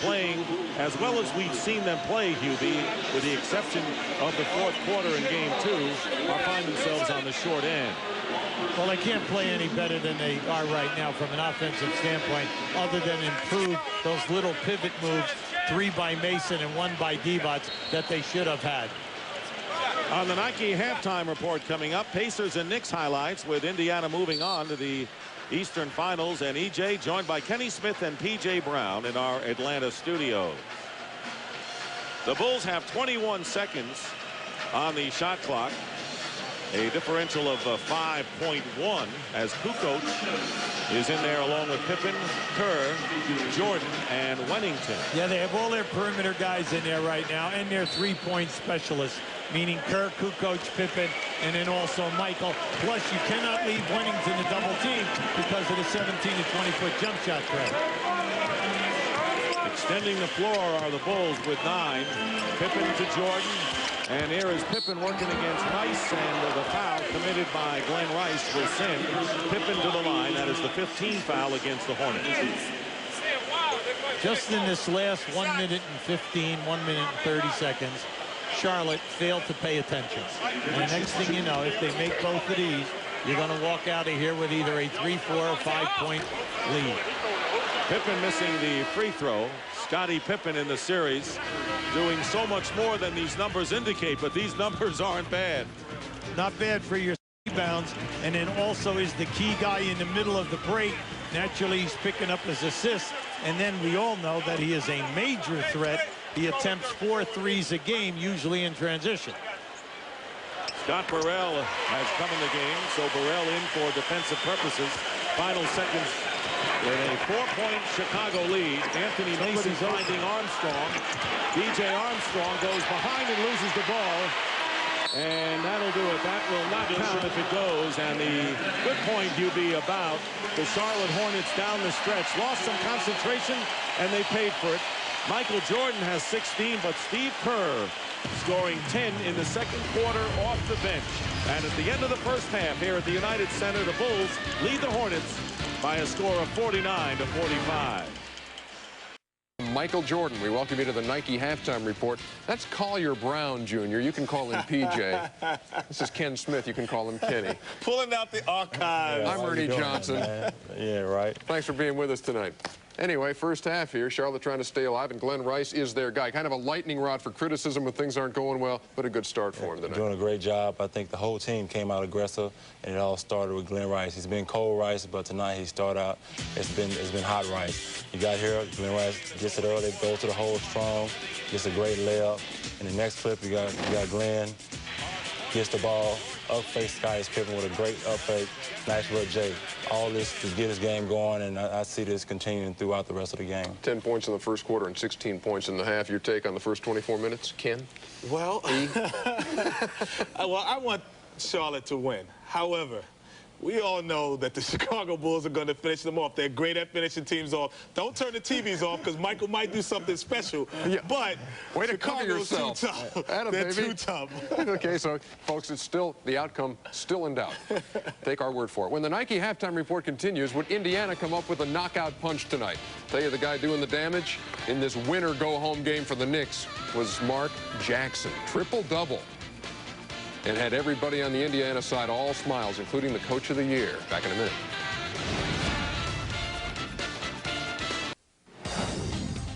playing as well as we've seen them play, Hubie, with the exception of the fourth quarter in game 2, are finding themselves on the short end. Well, they can't play any better than they are right now from an offensive standpoint, other than improve those little pivot moves, 3 by Mason and 1 by Divac, that they should have had. On the Nike halftime report coming up, Pacers and Knicks highlights, with Indiana moving on to the Eastern Finals, and EJ joined by Kenny Smith and PJ Brown in our Atlanta studio. The Bulls have 21 seconds on the shot clock. A differential of 5.1 as Kukoc is in there along with Pippen, Kerr, Jordan, and Wennington. Yeah, they have all their perimeter guys in there right now, and their three-point specialists, meaning Kerr, Kukoc, Pippen, and then also Michael. Plus, you cannot leave Wennington to double team because of the 17 to 20-foot jump shot threat. Extending the floor are the Bulls with 9. Pippen to Jordan. And here is Pippen working against Rice, and the foul committed by Glenn Rice will send Pippen to the line. That is the 15th foul against the Hornets. Just in this last 1 minute and 15, 1 minute and 30 seconds, Charlotte failed to pay attention. And the next thing you know, if they make both of these, you're going to walk out of here with either a 3, 4, or 5-point lead. Pippen missing the free throw. Scottie Pippen in the series doing so much more than these numbers indicate, but these numbers aren't bad. Not bad for your rebounds, and then also is the key guy in the middle of the break. Naturally, he's picking up his assists, and then we all know that he is a major threat. He attempts 4 threes a game, usually in transition. Scott Burrell has come in the game, so Burrell in for defensive purposes. Final seconds with a 4-point Chicago lead. Anthony Mason finding Armstrong. DJ Armstrong goes behind and loses the ball. And that'll do it. That will not count if it goes. And the good point, UB, about the Charlotte Hornets down the stretch. Lost some concentration, and they paid for it. Michael Jordan has 16, but Steve Kerr scoring 10 in the second quarter off the bench. And at the end of the first half here at the United Center, the Bulls lead the Hornets by a score of 49 to 45. Michael Jordan, we welcome you to the Nike halftime report. That's Collier Brown, Jr. You can call him PJ. This is Ken Smith. You can call him Kenny. Pulling out the archives. I'm Ernie Johnson. Yeah, right. Thanks for being with us tonight. Anyway, first half here, Charlotte trying to stay alive, and Glenn Rice is their guy. Kind of a lightning rod for criticism when things aren't going well, but a good start for him tonight. Doing a great job. I think the whole team came out aggressive, and it all started with Glenn Rice. He's been cold Rice, but tonight he started out. It's been hot Rice. You got here, Glenn Rice gets it early, goes to the hole strong, gets a great layup. In the next clip, you got Glenn. Gets the ball, up fake Scottie Pippen with a great up fake, nice look Jay. All this to get his game going, and I see this continuing throughout the rest of the game. 10 points in the first quarter and 16 points in the half. Your take on the first 24 minutes, Ken? Well, well, I want Charlotte to win. However, we all know that the Chicago Bulls are going to finish them off. They're great at finishing teams off. Don't turn the TVs off because Michael might do something special. Yeah. But way to cover yourself. Too tough. They're baby. too tough. Okay, so, folks, it's still the outcome still in doubt. Take our word for it. When the Nike halftime report continues, would Indiana come up with a knockout punch tonight? Tell you the guy doing the damage in this winner go-home game for the Knicks was Mark Jackson. Triple-double. And had everybody on the Indiana side all smiles, including the Coach of the Year. Back in a minute.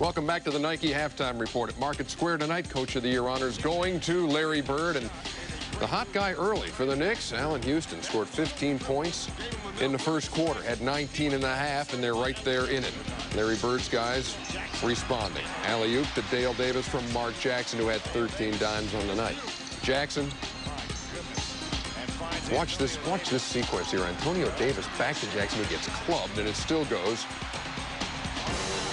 Welcome back to the Nike halftime report. At Market Square tonight, Coach of the Year honors going to Larry Bird. And the hot guy early for the Knicks, Allen Houston, scored 15 points in the first quarter, had 19 and a half, and they're right there in it. Larry Bird's guys responding. Alley-oop to Dale Davis from Mark Jackson, who had 13 dimes on the night. Jackson. Watch this sequence here. Antonio Davis back to Jackson, who gets clubbed, and it still goes.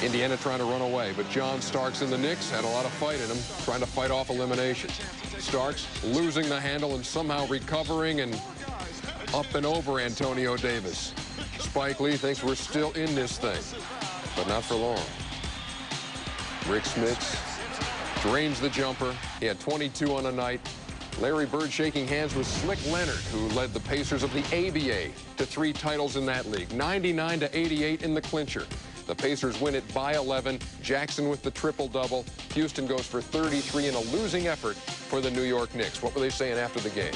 Indiana trying to run away, but John Starks and the Knicks had a lot of fight in him, trying to fight off eliminations. Starks losing the handle and somehow recovering, and Up and over Antonio Davis. Spike Lee thinks we're still in this thing, but not for long. Rick Smits drains the jumper. He had 22 on the night. Larry Bird shaking hands with Slick Leonard, who led the Pacers of the ABA to 3 titles in that league. 99-88 in the clincher. The Pacers win it by 11. Jackson with the triple-double. Houston goes for 33 in a losing effort for the New York Knicks. What were they saying after the game?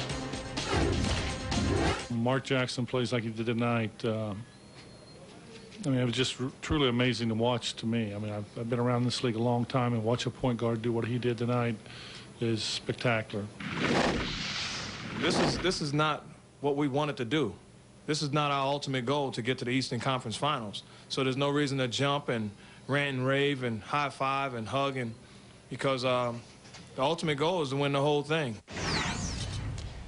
Mark Jackson plays like he did tonight. I mean, it was just truly amazing to watch to me. I mean, I've been around this league a long time, and watch a point guard do what he did tonight is spectacular. This is not what we wanted to do. This is not our ultimate goal, to get to the Eastern Conference Finals. So there's no reason to jump and rant and rave and high five and hug, because the ultimate goal is to win the whole thing.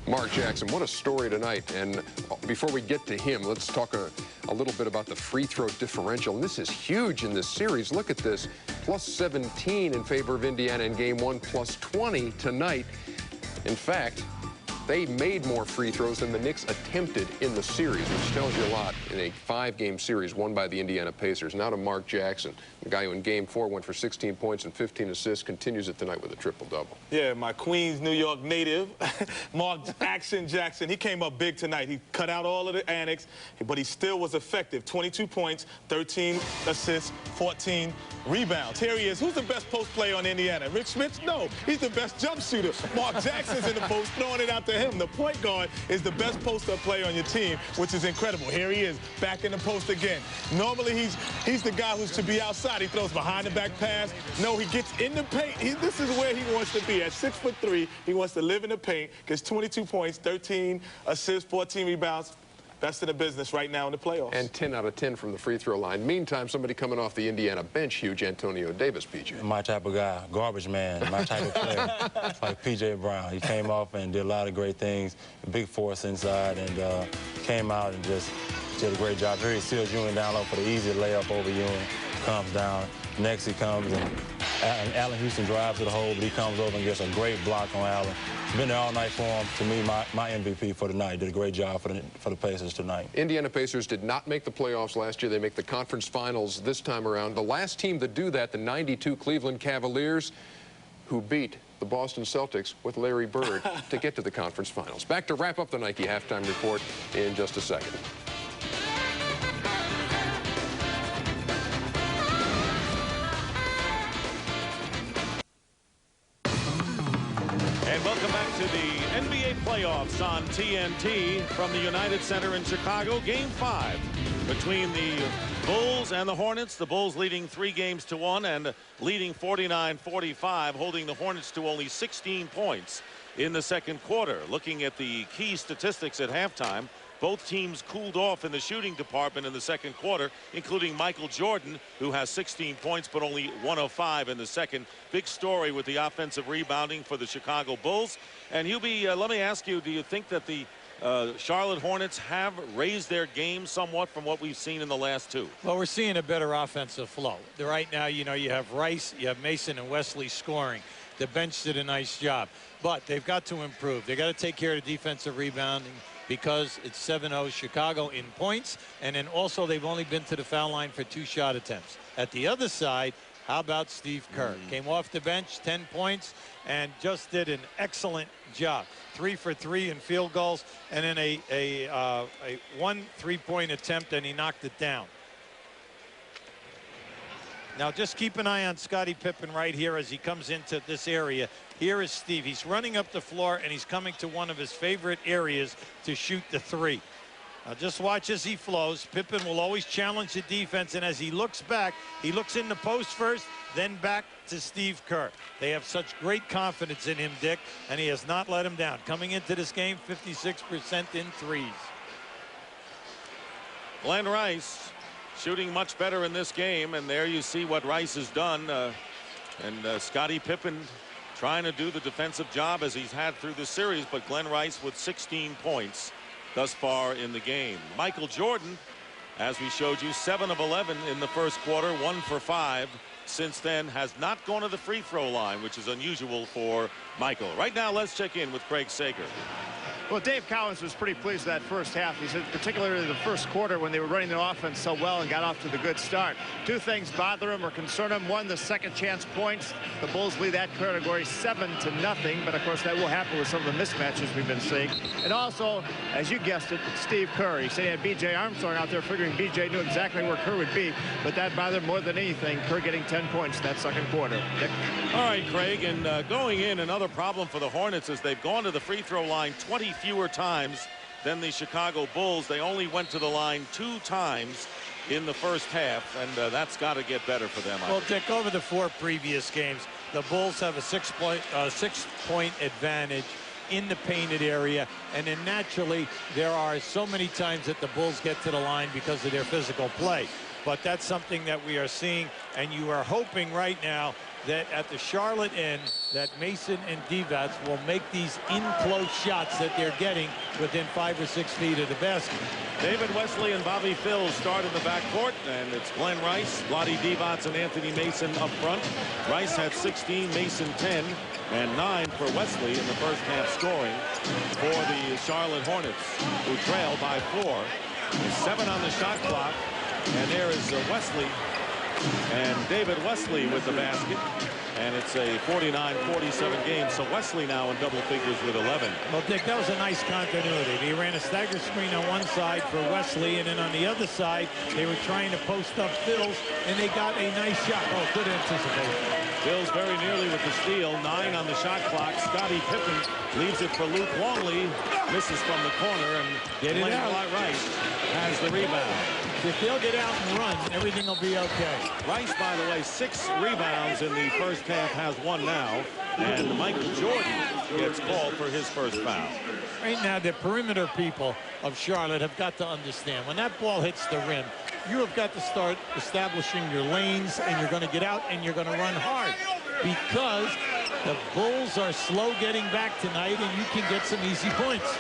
Mark Jackson, what a story tonight. And before we get to him, let's talk a little bit about the free throw differential. And this is huge in this series. Look at this. Plus 17 in favor of Indiana in game 1, plus 20 tonight. In fact, they made more free throws than the Knicks attempted in the series, which tells you a lot in a 5-game series won by the Indiana Pacers. Now to Mark Jackson, the guy who in game 4 went for 16 points and 15 assists, continues it tonight with a triple-double. Yeah, my Queens, New York native, Mark Jackson. He came up big tonight. He cut out all of the annex, but he still was effective. 22 points, 13 assists, 14 rebounds. Here he is. Who's the best post player on Indiana? Rick Smits? No, he's the best jump shooter. Mark Jackson's in the post, throwing it out to him. The point guard is the best post-up player on your team, which is incredible. Here he is, back in the post again. Normally, he's the guy who should be outside. He throws behind the back pass. No, he gets in the paint. This is where he wants to be. At 6'3", he wants to live in the paint. Gets 22 points, 13 assists, 14 rebounds. Best in the business right now in the playoffs. And 10 out of 10 from the free throw line. Meantime, somebody coming off the Indiana bench, huge Antonio Davis, PJ. My type of guy, garbage man, my type of player. Like PJ Brown. He came off and did a lot of great things, a big force inside, and came out and just did a great job. Here he seals Ewing down low for the easy layup over Ewing. Comes down. Next he comes, and Allen Houston drives to the hole, but he comes over and gets a great block on Allen. Been there all night for him. To me, my MVP for tonight. Did a great job for the Pacers tonight. Indiana Pacers did not make the playoffs last year. They make the conference finals this time around. The last team to do that, the 92 Cleveland Cavaliers, who beat the Boston Celtics with Larry Bird to get to the conference finals. Back to wrap up the Nike halftime report in just a second. And welcome back to the NBA playoffs on TNT from the United Center in Chicago. Game 5 between the Bulls and the Hornets. The Bulls leading 3-1 and leading 49-45, holding the Hornets to only 16 points in the second quarter. Looking at the key statistics at halftime, both teams cooled off in the shooting department in the second quarter, including Michael Jordan, who has 16 points but only 1 of 5 in the second. Big story with the offensive rebounding for the Chicago Bulls. And Hubie, let me ask you, do you think that the Charlotte Hornets have raised their game somewhat from what we've seen in the last 2? Well, we're seeing a better offensive flow. Right now, you know, you have Rice, you have Mason and Wesley scoring. The bench did a nice job. But they've got to improve. They've got to take care of the defensive rebounding, because it's 7-0 Chicago in points, and then also they've only been to the foul line for 2 shot attempts. At the other side, how about Steve Kerr? Came off the bench, 10 points, and just did an excellent job. 3 for 3 in field goals, and then a 1 3-point attempt, and he knocked it down. Now just keep an eye on Scottie Pippen right here as he comes into this area. Here is Steve. He's running up the floor, and he's coming to one of his favorite areas to shoot the 3. Now just watch as he flows. Pippen will always challenge the defense, and as he looks back, he looks in the post first, then back to Steve Kerr. They have such great confidence in him, Dick, and he has not let him down. Coming into this game, 56% in threes. Glenn Rice shooting much better in this game, and there you see what Rice has done. And Scottie Pippen trying to do the defensive job as he's had through the series, but Glenn Rice with 16 points thus far in the game. Michael Jordan, as we showed you, 7 of 11 in the first quarter, 1 for 5 since then, has not gone to the free throw line, which is unusual for Michael. Right now, let's check in with Craig Sager. Well, Dave Cowens was pretty pleased with that first half. He said particularly the first quarter when they were running their offense so well and got off to the good start. Two things bother him or concern him. One, the second chance points. The Bulls lead that category 7-0. But, of course, that will happen with some of the mismatches we've been seeing. And also, as you guessed it, Steve Kerr. He said he had B.J. Armstrong out there figuring B.J. knew exactly where Kerr would be. But that bothered more than anything, Kerr getting 10 points in that second quarter. Dick? All right, Craig, and going in, another problem for the Hornets is they've gone to the free throw line 20 fewer times than the Chicago Bulls. They only went to the line 2 times in the first half, and that's got to get better for them. Well, Dick, over the 4 previous games, the Bulls have a 6-point advantage in the painted area, and then naturally there are so many times that the Bulls get to the line because of their physical play. But that's something that we are seeing, and you are hoping right now that at the Charlotte end that Mason and Divac will make these in-close shots that they're getting within 5 or 6 feet of the basket. David Wesley and Bobby Phil start in the backcourt, and it's Glenn Rice, Vlade Divac, and Anthony Mason up front. Rice had 16, Mason 10, and 9 for Wesley in the first half scoring for the Charlotte Hornets, who trail by 4. There's 7 on the shot clock, and there is Wesley and David Wesley with the basket, and it's a 49-47 game. So Wesley now in double figures with 11. Well, Dick, that was a nice continuity. They ran a stagger screen on one side for Wesley, and then on the other side they were trying to post up Phil's, and they got a nice shot. Oh, good anticipation. Phil's very nearly with the steal. 9 on the shot clock. Scottie Pippen leaves it for Luke Longley, misses from the corner, and get it out. Rice has the rebound. If they'll get out and run, everything will be okay. Rice, by the way, 6 rebounds in the first half, has 1 now, and Michael Jordan gets called for his first foul. Right now, the perimeter people of Charlotte have got to understand, when that ball hits the rim, you have got to start establishing your lanes, and you're going to get out and you're going to run hard, because the Bulls are slow getting back tonight, and you can get some easy points.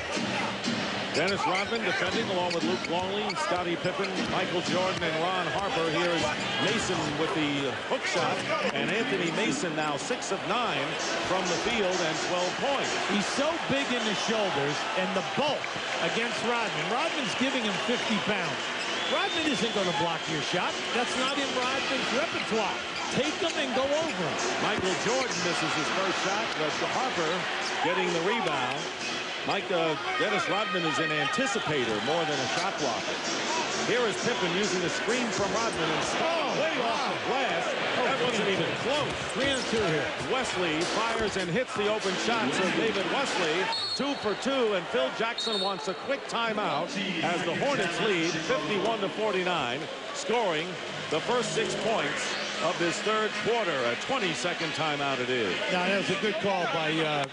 Dennis Rodman defending along with Luke Longley, Scottie Pippen, Michael Jordan, and Ron Harper. Here is Mason with the hook shot, and Anthony Mason now 6 of 9 from the field and 12 points. He's so big in the shoulders and the bulk against Rodman. Rodman's giving him 50 pounds. Rodman isn't going to block your shot. That's not in Rodman's repertoire. Take him and go over him. Michael Jordan misses his first shot, but Harper getting the rebound. Dennis Rodman is an anticipator more than a shot blocker. Here is Pippen using the screen from Rodman and way off the glass. That wasn't even close. 3 and 2 here. Wesley fires and hits the open shot. So David Wesley 2 for 2, and Phil Jackson wants a quick timeout as the Hornets lead 51-49, scoring the first 6 points of this third quarter. A 20-second timeout it is. Now, that was a good call by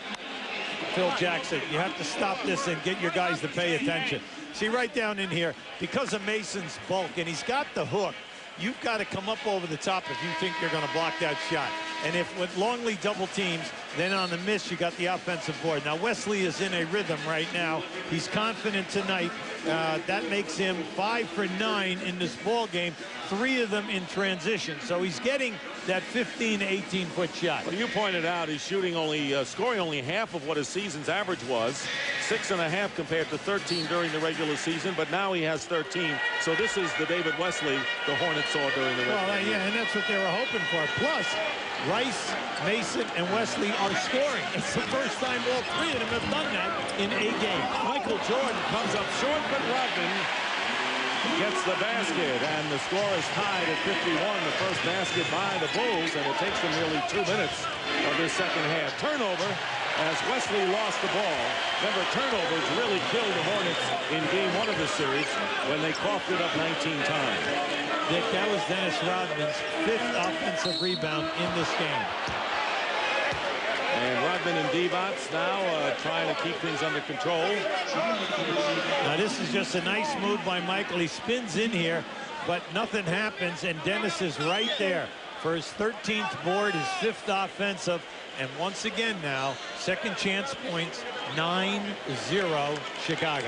Phil Jackson. You have to stop this and get your guys to pay attention. See, right down in here, because of Mason's bulk, and he's got the hook, you've got to come up over the top if you think you're going to block that shot. And if with Longley double teams, then on the miss, you got the offensive board. Now, Wesley is in a rhythm right now. He's confident tonight. That makes him 5 for 9 in this ball game, 3 of them in transition. So he's getting that 15 to 18-foot shot. Well, you pointed out he's shooting scoring only half of what his season's average was, 6.5 compared to 13 during the regular season, but now he has 13. So this is the David Wesley the Hornets saw during the regular season. Yeah, and that's what they were hoping for. Plus, Rice, Mason, and Wesley are scoring. It's the first time all 3 of them have done that in a game. Michael Jordan comes up short, but Rodman gets the basket, and the score is tied at 51. The first basket by the Bulls, and it takes them nearly 2 minutes of this second half. Turnover as Wesley lost the ball. Remember, turnovers really killed the Hornets in game 1 of this series when they coughed it up 19 times. Dick, that was Dennis Rodman's 5th offensive rebound in this game. And Rodman and Divac now trying to keep things under control. Now this is just a nice move by Michael. He spins in here, but nothing happens, and Dennis is right there for his 13th board, his 5th offensive, and once again now, second chance points, 9-0 Chicago.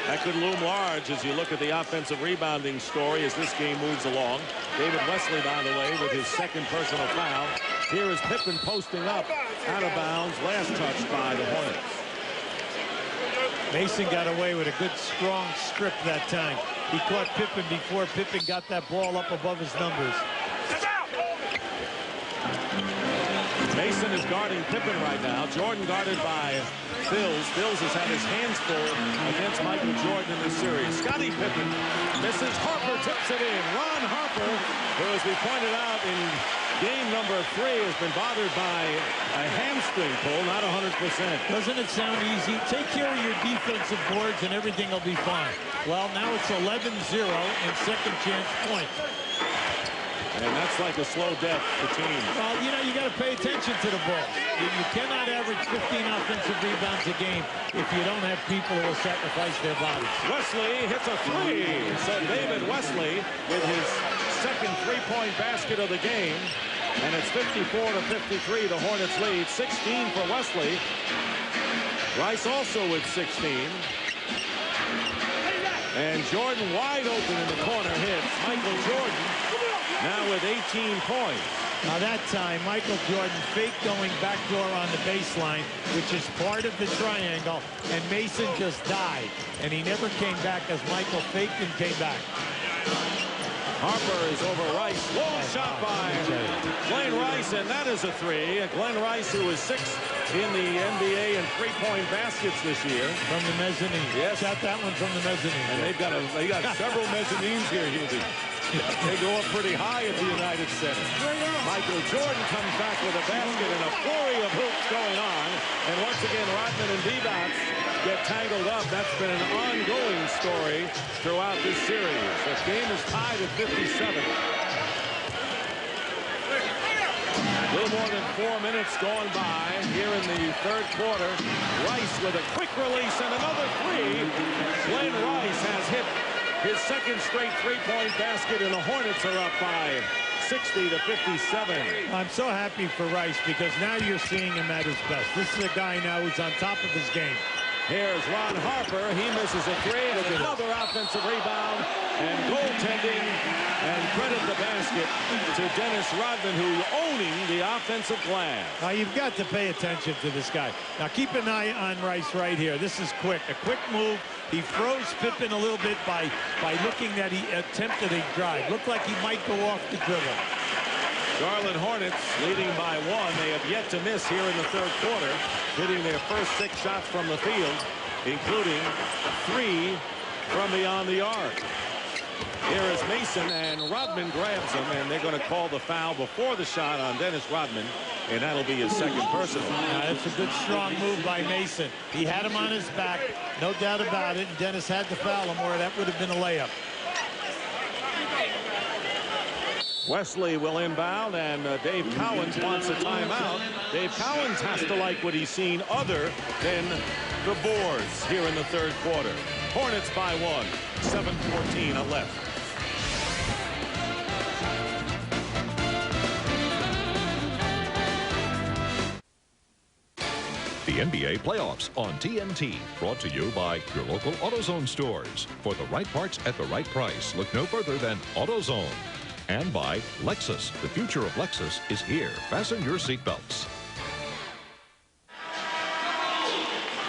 That could loom large as you look at the offensive rebounding story as this game moves along. David Wesley, by the way, with his 2nd personal foul. Here is Pippen posting up, out of bounds, last touch by the Hornets. Mason got away with a good, strong strip that time. He caught Pippen before Pippen got that ball up above his numbers. Mason is guarding Pippen right now. Jordan guarded by Bills. Bills has had his hands full against Michael Jordan in this series. Scottie Pippen misses. Harper tips it in. Ron Harper, who, as we pointed out in game number 3, has been bothered by a hamstring pull, not 100%. Doesn't it sound easy? Take care of your defensive boards and everything will be fine. Well, now it's 11-0 and second chance points. And that's like a slow death to teams. Well, you know, you got to pay attention to the ball. You cannot average 15 offensive rebounds a game if you don't have people who will sacrifice their bodies. Wesley hits a 3. So David Wesley with his second three-point basket of the game. And it's 54-53. The Hornets lead. 16 for Wesley. Rice also with 16. And Jordan wide open in the corner hits. Michael Jordan now with 18 points. Now that time, Michael Jordan faked going backdoor on the baseline, which is part of the triangle, and Mason just died. And he never came back as Michael faked and came back. Harper is over Rice. Long shot by Glenn Rice, and that is a 3. Glenn Rice, who is 6th in the NBA in three-point baskets this year. From the mezzanine. Yes. Shot that one from the mezzanine. And they got several mezzanines here, Hubie. They go up pretty high at the United Center. Michael Jordan comes back with a basket and a flurry of hoops going on. And once again, Rodman and Divac get tangled up. That's been an ongoing story throughout this series. The game is tied at 57. A little more than 4 minutes gone by here in the third quarter. Rice with a quick release and another 3. Glenn Rice has hit his second straight three-point basket, and the Hornets are up by 60-57. I'm so happy for Rice because now you're seeing him at his best. This is a guy now who's on top of his game. Here's Ron Harper. He misses a 3. There's another offensive rebound and goaltending, and credit the basket to Dennis Rodman, who owning the offensive glass. Now you've got to pay attention to this guy. Now keep an eye on Rice right here. This is quick. A quick move. He froze Pippen a little bit by looking that he attempted a drive. Looked like he might go off the dribble. Charlotte Hornets leading by 1. They have yet to miss here in the third quarter, hitting their first 6 shots from the field, including 3 from beyond the arc. Here is Mason, and Rodman grabs him, and they're going to call the foul before the shot on Dennis Rodman, and that'll be his second personal. That's a good, strong move by Mason. He had him on his back, no doubt about it, and Dennis had to foul him, or that would have been a layup. Wesley will inbound, and Dave Cowens wants a timeout. Dave Cowens has to like what he's seen other than the boards here in the third quarter. Hornets by 1, 7:14 left. The NBA playoffs on TNT, brought to you by your local AutoZone stores. For the right parts at the right price, look no further than AutoZone. And by Lexus. The future of Lexus is here. Fasten your seatbelts.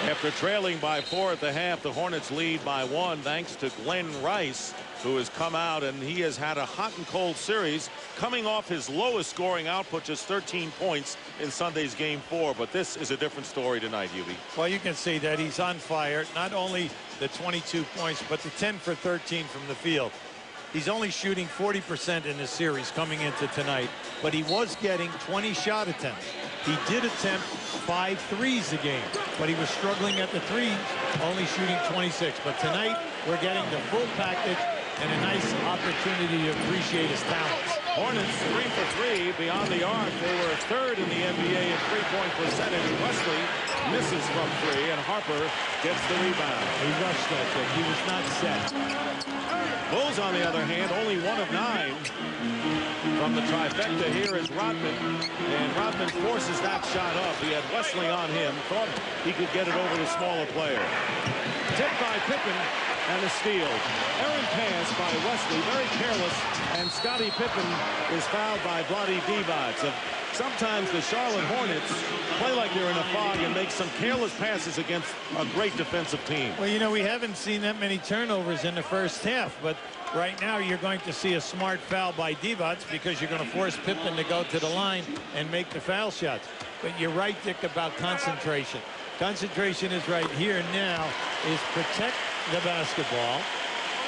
After trailing by 4 at the half, the Hornets lead by 1 thanks to Glenn Rice, who has come out, and he has had a hot and cold series, coming off his lowest scoring output, just 13 points in Sunday's game 4. But this is a different story tonight, Hubie. Well, you can see that he's on fire. Not only the 22 points, but the 10 for 13 from the field. He's only shooting 40% in this series coming into tonight, but he was getting 20 shot attempts. He did attempt 5 threes a game, but he was struggling at the threes, only shooting 26. But tonight, we're getting the full package and a nice opportunity to appreciate his talents. Hornets 3 for 3 beyond the arc. They were 3rd in the NBA in three-point percentage. Wesley misses from 3, and Harper gets the rebound. He rushed that kick. He was not set. Bulls, on the other hand, only 1 of 9 from the trifecta. Here is Rodman, and Rodman forces that shot up. He had Wesley on him, thought he could get it over the smaller player. Tipped by Pippen, and a steal. Errant pass by Wesley, very careless, and Scottie Pippen is fouled by Vlade Divac. Sometimes the Charlotte Hornets play like they're in a fog and make some careless passes against a great defensive team. Well, you know, we haven't seen that many turnovers in the first half, but right now you're going to see a smart foul by Divac because you're going to force Pippen to go to the line and make the foul shots. But you're right, Dick, about concentration. Concentration is right here now is protect the basketball.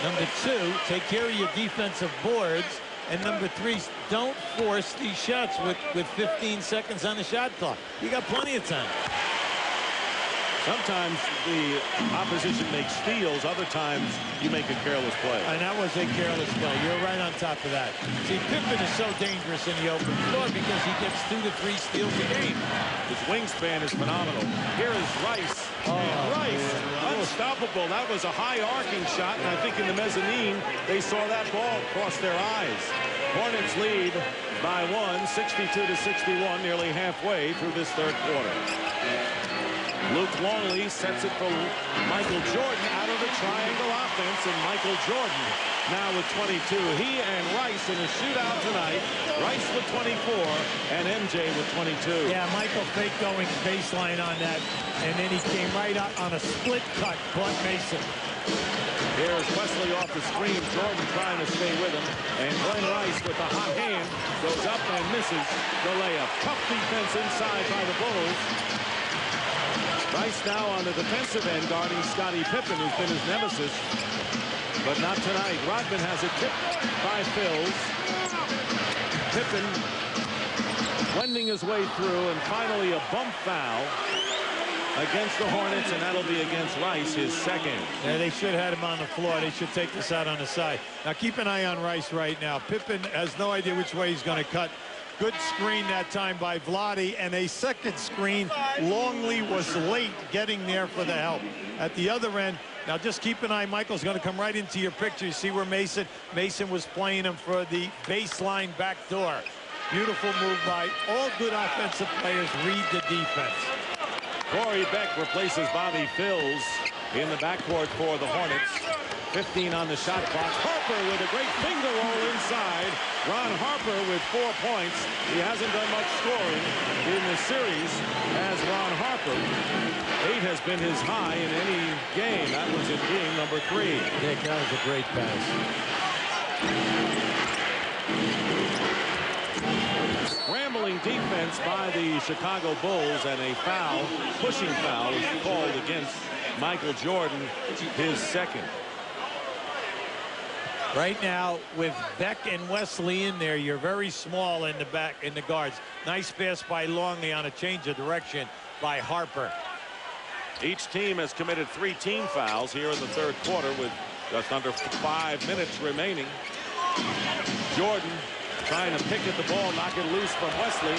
Number 2, take care of your defensive boards. And number 3, don't force these shots with 15 seconds on the shot clock. You got plenty of time. Sometimes the opposition makes steals. Other times you make a careless play. And that was a careless play. You're right on top of that. See, Pippen is so dangerous in the open floor because he gets 2 to 3 steals a game. His wingspan is phenomenal. Here is Rice. Rice, unstoppable. That was a high arcing shot, and I think in the mezzanine they saw that ball cross their eyes. Hornets lead by 1, 62-61, nearly halfway through this third quarter. Luke Longley sets it for Michael Jordan out of the triangle offense, and Michael Jordan now with 22. He and Rice in a shootout tonight. Rice with 24 and MJ with 22. Yeah, Michael fake going baseline on that, and then he came right up on a split cut, caught Mason. Here's Wesley off the screen. Jordan trying to stay with him, and Glenn Rice with the hot hand goes up and misses the layup. Tough defense inside by the Bulls. Rice now on the defensive end guarding Scottie Pippen, who's been his nemesis, but not tonight. Rodman has it tipped by Phils. Pippen wending his way through, and finally a bump foul against the Hornets, and that'll be against Rice, his second. Yeah, they should have had him on the floor. They should take this out on the side. Now keep an eye on Rice right now. Pippen has no idea which way he's going to cut. Good screen that time by Vlade, and a second screen. Longley was late getting there for the help. At the other end, now just keep an eye. Michael's going to come right into your picture. You see where Mason was playing him for the baseline backdoor. Beautiful move by all good offensive players. Read the defense. Corey Beck replaces Bobby Phils in the backcourt for the Hornets. 15 on the shot clock. Harper with a great finger roll inside. Ron Harper with 4 points. He hasn't done much scoring in the series as Ron Harper. 8 has been his high in any game. That was in being number 3. Dick, that was a great pass. Scrambling defense by the Chicago Bulls, and a foul, pushing foul, is called against Michael Jordan, his second. Right now, with Beck and Wesley in there, you're very small in the back, in the guards. Nice pass by Longley on a change of direction by Harper. Each team has committed 3 team fouls here in the third quarter with just under 5 minutes remaining. Jordan trying to pick at the ball, knock it loose from Wesley.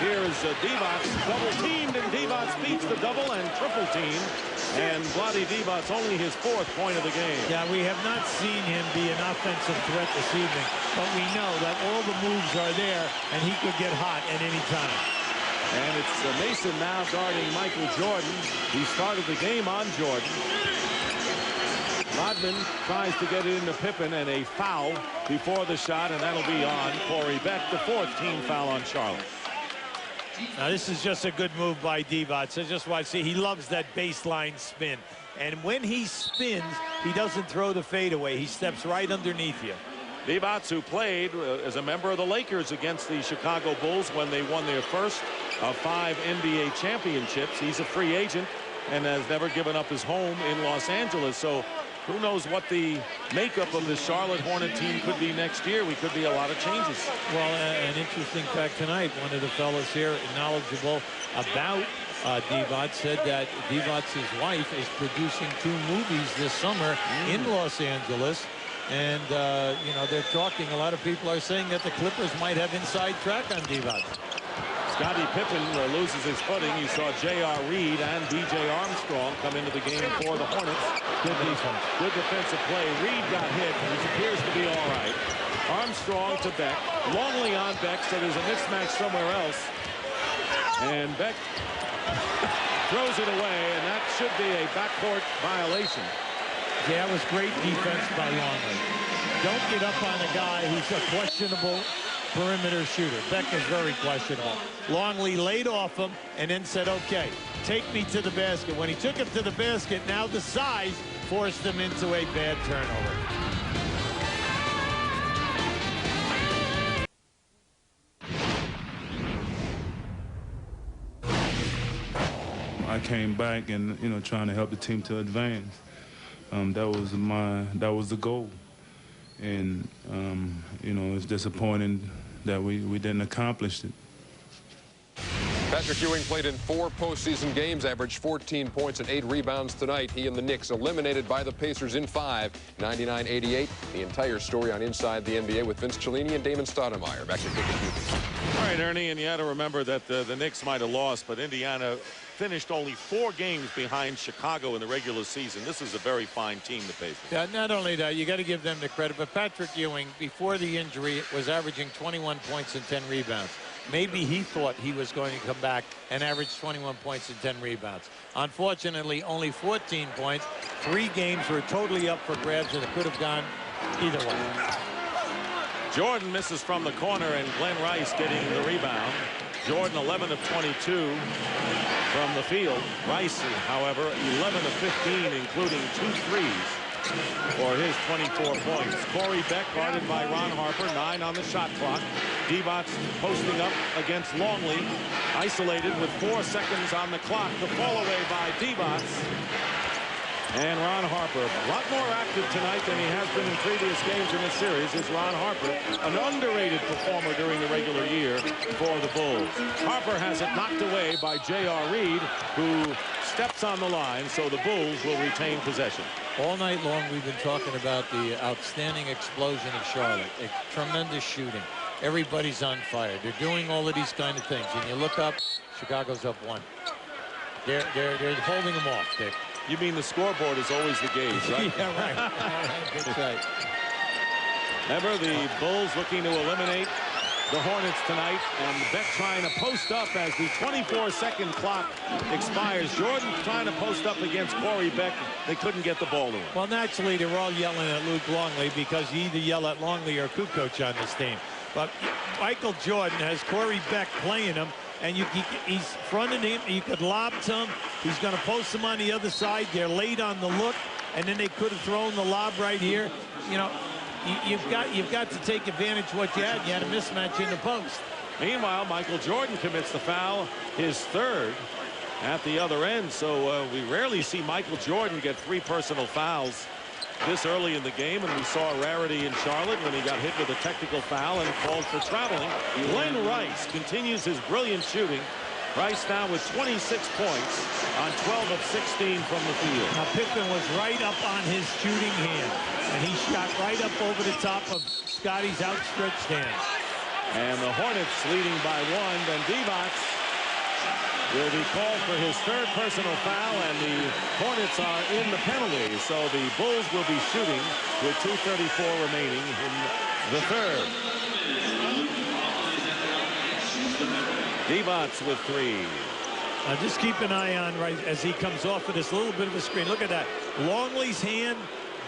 Here is Divac, double teamed, and Divac beats the double and triple team. And Vlade Divac only his 4th point of the game. Yeah, we have not seen him be an offensive threat this evening, but we know that all the moves are there, and he could get hot at any time. And it's Mason now guarding Michael Jordan. He started the game on Jordan. Rodman tries to get it into Pippen, and a foul before the shot, and that'll be on Corey Beck, the 4th team foul on Charlotte. Now this is just a good move by Divac. So just watch, see, he loves that baseline spin. And when he spins, he doesn't throw the fadeaway. He steps right underneath you. Divac, who played as a member of the Lakers against the Chicago Bulls when they won their first of 5 NBA championships. He's a free agent and has never given up his home in Los Angeles. So who knows what the makeup of the Charlotte Hornet team could be next year. We could be a lot of changes. Well, an interesting fact tonight, one of the fellas here knowledgeable about Divac said that Divac's wife is producing 2 movies this summer in Los Angeles. And, you know, they're talking, a lot of people are saying that the Clippers might have inside track on Divac. Scottie Pippen loses his footing. You saw J.R. Reed and B.J. Armstrong come into the game for the Hornets. Good defense. Good defensive play. Reed got hit, which appears to be all right. Armstrong to Beck. Longley on Beck, so there's a mismatch somewhere else. And Beck throws it away, and that should be a backcourt violation. Yeah, that was great defense by Longley. Don't get up on a guy who's a questionable perimeter shooter. Beck is very questionable. Longley laid off him and then said, okay, take me to the basket. When he took him to the basket, now the size forced him into a bad turnover. I came back and, you know, trying to help the team to advance. That was the goal. And, you know, it's disappointing that we didn't accomplish it. Patrick Ewing played in 4 postseason games, averaged 14 points and 8 rebounds tonight. He and the Knicks eliminated by the Pacers in 5, 99-88. The entire story on Inside the NBA with Vince Cellini and Damon Stoudemire. Back to Dick and Hubie. All right, Ernie, and you had to remember that the Knicks might have lost, but Indiana finished only 4 games behind Chicago in the regular season. This is a very fine team, the Pacers. Yeah, not only that, you got to give them the credit, but Patrick Ewing, before the injury, was averaging 21 points and 10 rebounds. Maybe he thought he was going to come back and average 21 points and 10 rebounds. Unfortunately, only 14 points. 3 games were totally up for grabs, and it could have gone either way. Jordan misses from the corner, and Glenn Rice getting the rebound. Jordan 11 of 22 from the field. Rice, however, 11 of 15, including 2 threes for his 24 points. Corey Beck guarded by Ron Harper, 9 on the shot clock. Divac posting up against Longley, isolated with 4 seconds on the clock. The fall away by Divac. And Ron Harper, a lot more active tonight than he has been in previous games in this series, is Ron Harper, an underrated performer during the regular year for the Bulls. Harper has it knocked away by J.R. Reed, who steps on the line, so the Bulls will retain possession. All night long, we've been talking about the outstanding explosion of Charlotte. A tremendous shooting. Everybody's on fire. They're doing all of these kind of things. And you look up, Chicago's up 1. They're holding them off, Dick. You mean the scoreboard is always the gauge, right? Yeah, right. That's right. Remember, the Bulls looking to eliminate the Hornets tonight, and Beck trying to post up as the 24-second clock expires. Jordan trying to post up against Corey Beck. They couldn't get the ball to him. Well, naturally, they're all yelling at Luke Longley because you either yell at Longley or Kukoc on this team. But Michael Jordan has Corey Beck playing him, and he's fronting him. You could lob to him. He's going to post him on the other side. They're late on the look, and then they could have thrown the lob right here. You know, you've got to take advantage of what you had. You had a mismatch in the post. Meanwhile, Michael Jordan commits the foul, his 3rd at the other end. So we rarely see Michael Jordan get 3 personal fouls this early in the game, and we saw a rarity in Charlotte when he got hit with a technical foul and called for traveling. Glenn Rice continues his brilliant shooting. Rice now with 26 points on 12 of 16 from the field. Now Pippen was right up on his shooting hand, and he shot right up over the top of Scotty's outstretched hand. And the Hornets leading by 1. Then Divac will be called for his 3rd personal foul, and the Hornets are in the penalty. So the Bulls will be shooting with 2:34 remaining in the 3rd. Divac with 3. Now just keep an eye on Rice as he comes off of this little bit of a screen. Look at that. Longley's hand,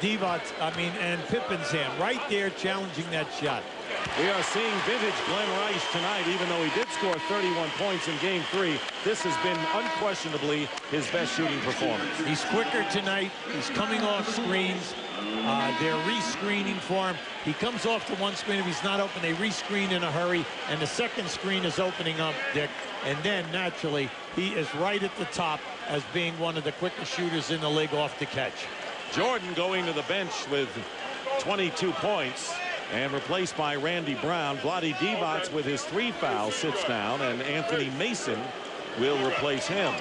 and Pippen's hand right there challenging that shot. We are seeing vintage Glenn Rice tonight, even though he did score 31 points in Game 3. This has been unquestionably his best shooting performance. He's quicker tonight. He's coming off screens. They're re-screening for him. He comes off the one screen. If he's not open, they re-screen in a hurry, and the second screen is opening up, Dick. And then, naturally, he is right at the top as being one of the quickest shooters in the league off the catch. Jordan going to the bench with 22 points. And replaced by Randy Brown. Vlade Divac with his 3 fouls sits down, and Anthony Mason will replace him.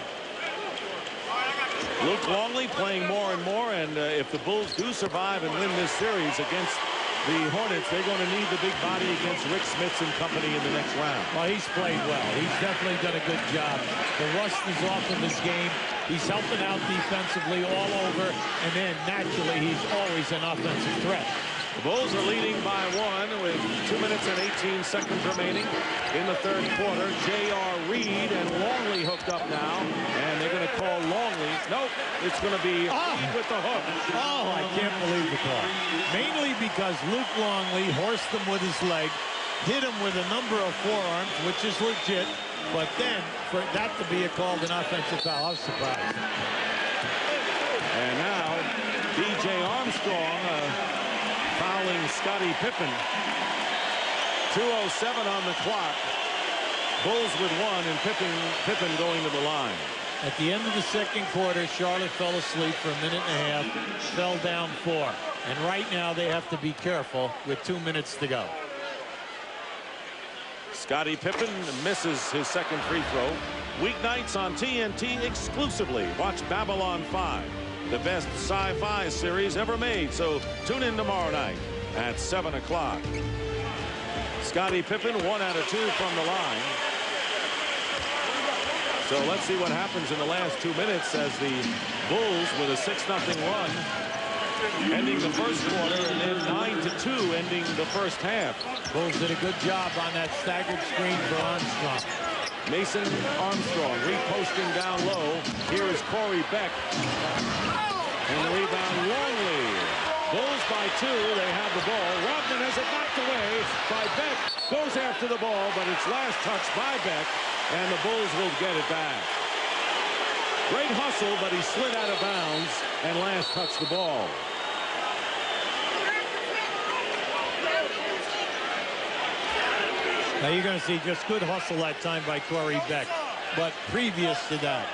Luke Longley playing more and more, and if the Bulls do survive and win this series against the Hornets, they're going to need the big body against Rick Smits and company in the next round. Well, he's played well. He's definitely done a good job. The rust is off of his game. He's helping out defensively all over, and then naturally he's always an offensive threat. The Bulls are leading by 1 with 2 minutes and 18 seconds remaining in the 3rd quarter. J.R. Reed and Longley hooked up now, and they're going to call Longley. Nope, it's going to be Reed with the hook. Oh, my can't believe the call. Mainly because Luke Longley horsed him with his leg, hit him with a number of forearms, which is legit. But then, for that to be called an offensive foul, I was surprised. And now, B.J. Armstrong fouling Scottie Pippen. 2:07 on the clock. Bulls with 1, and Pippen going to the line. At the end of the second quarter, Charlotte fell asleep for a minute and a half, fell down 4. And right now, they have to be careful with 2 minutes to go. Scottie Pippen misses his second free throw. Weeknights on TNT exclusively. Watch Babylon 5, the best sci-fi series ever made. So tune in tomorrow night at 7 o'clock. Scottie Pippen, 1 out of 2 from the line. So let's see what happens in the last 2 minutes as the Bulls with a 6-0 run ending the first quarter, and then 9-2 ending the first half. Bulls did a good job on that staggered screen for Armstrong. Mason Armstrong reposting down low. Here is Corey Beck. And the rebound, Longley. Bulls by 2. They have the ball. Rodman has it knocked away by Beck. Goes after the ball, but it's last touched by Beck, and the Bulls will get it back. Great hustle, but he slid out of bounds and last touched the ball. Now you're going to see just good hustle that time by Corey Beck. But previous to that,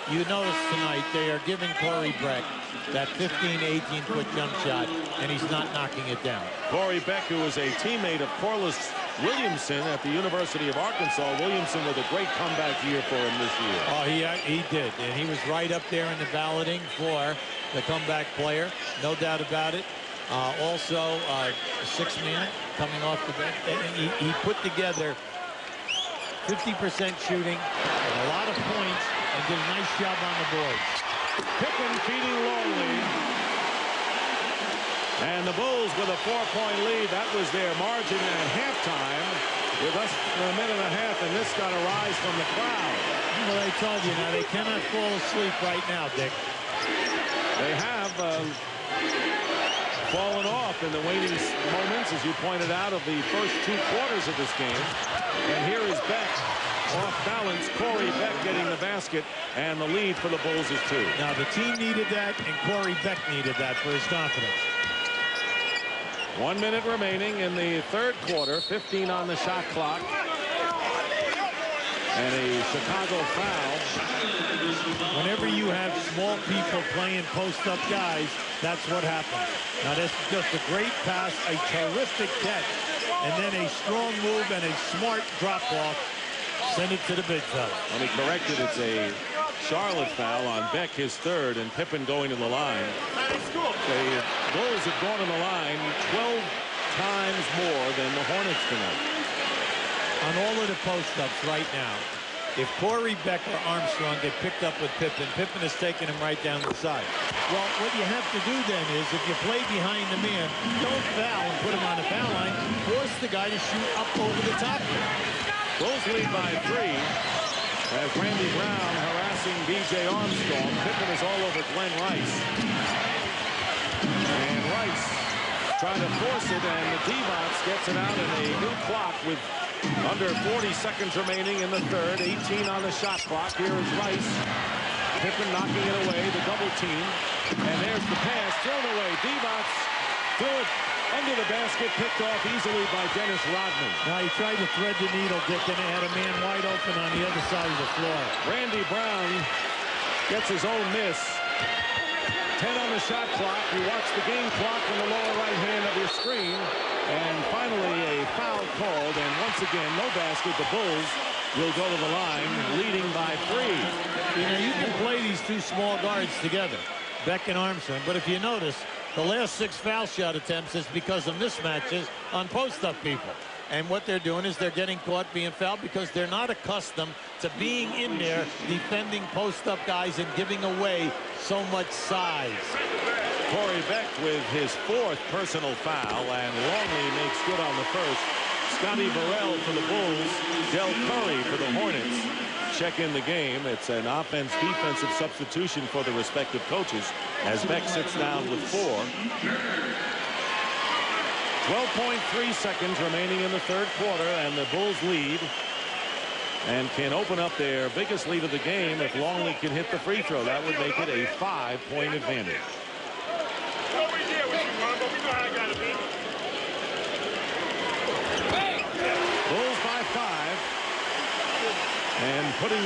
you notice tonight they are giving Corey Beck that 15, 18-foot jump shot, and he's not knocking it down. Corey Beck, who was a teammate of Corliss Williamson at the University of Arkansas. Williamson with a great comeback year for him this year. Oh, he did. And he was right up there in the balloting for the comeback player. No doubt about it. Also, a 6-man coming off the bench. And he put together 50% shooting, and a lot of points, and did a nice job on the boards. Pippen feeding Longley. And the Bulls with a 4-point lead. That was their margin at halftime. With us for a minute and a half, and this got a rise from the crowd. Well, I told you now, they cannot fall asleep right now, Dick. They have fallen off in the waning moments, as you pointed out, of the first 2 quarters of this game. And here is Beck off balance. Corey Beck getting the basket, and the lead for the Bulls is 2. Now, the team needed that, and Corey Beck needed that for his confidence. 1 minute remaining in the third quarter. 15 on the shot clock. And a Chicago foul. Whenever you have small people playing post-up guys, that's what happens. Now, this is just a great pass, a terrific catch, and then a strong move and a smart drop-off. Send it to the big fella. Let me correct it. It's a Charlotte foul on Beck, his third, and Pippen going to the line. The Bulls have gone to the line 12 times more than the Hornets tonight. On all of the post-ups right now, if Corey Beck or Armstrong get picked up with Pippen, Pippen is taking him right down the side. Well, what you have to do then is, if you play behind the man, don't foul and put him on the foul line. Force the guy to shoot up over the top. Bulls lead by 3. As Randy Brown harassing B.J. Armstrong. Pippen is all over Glenn Rice. And Rice trying to force it, and the D-Bots gets it out in a new clock with under 40 seconds remaining in the third. 18 on the shot clock. Here is Rice. Pippen knocking it away, the double team. And there's the pass, thrown away. D-Bots threw it under the basket, picked off easily by Dennis Rodman. Now he tried to thread the needle, Dick, and they had a man wide open on the other side of the floor. Randy Brown gets his own miss. 10 on the shot clock. You watch the game clock on the lower right hand of your screen. And finally a foul called, and once again, no basket. The Bulls will go to the line, leading by 3. You know, you can play these two small guards together, Beck and Armstrong, but if you notice, the last 6 foul shot attempts is because of mismatches on post-up people. And what they're doing is they're getting caught being fouled because they're not accustomed to being in there defending post-up guys and giving away so much size. Corey Beck with his 4th personal foul, and Longley makes good on the first. Scotty Burrell for the Bulls, Del Curry for the Hornets. check in the game. It's an offense-defensive substitution for the respective coaches as Beck sits down with 4. 12.3 seconds remaining in the third quarter, and the Bulls lead and can open up their biggest lead of the game if Longley can hit the free throw. That would make it a 5-point advantage. Bulls by 5. And putting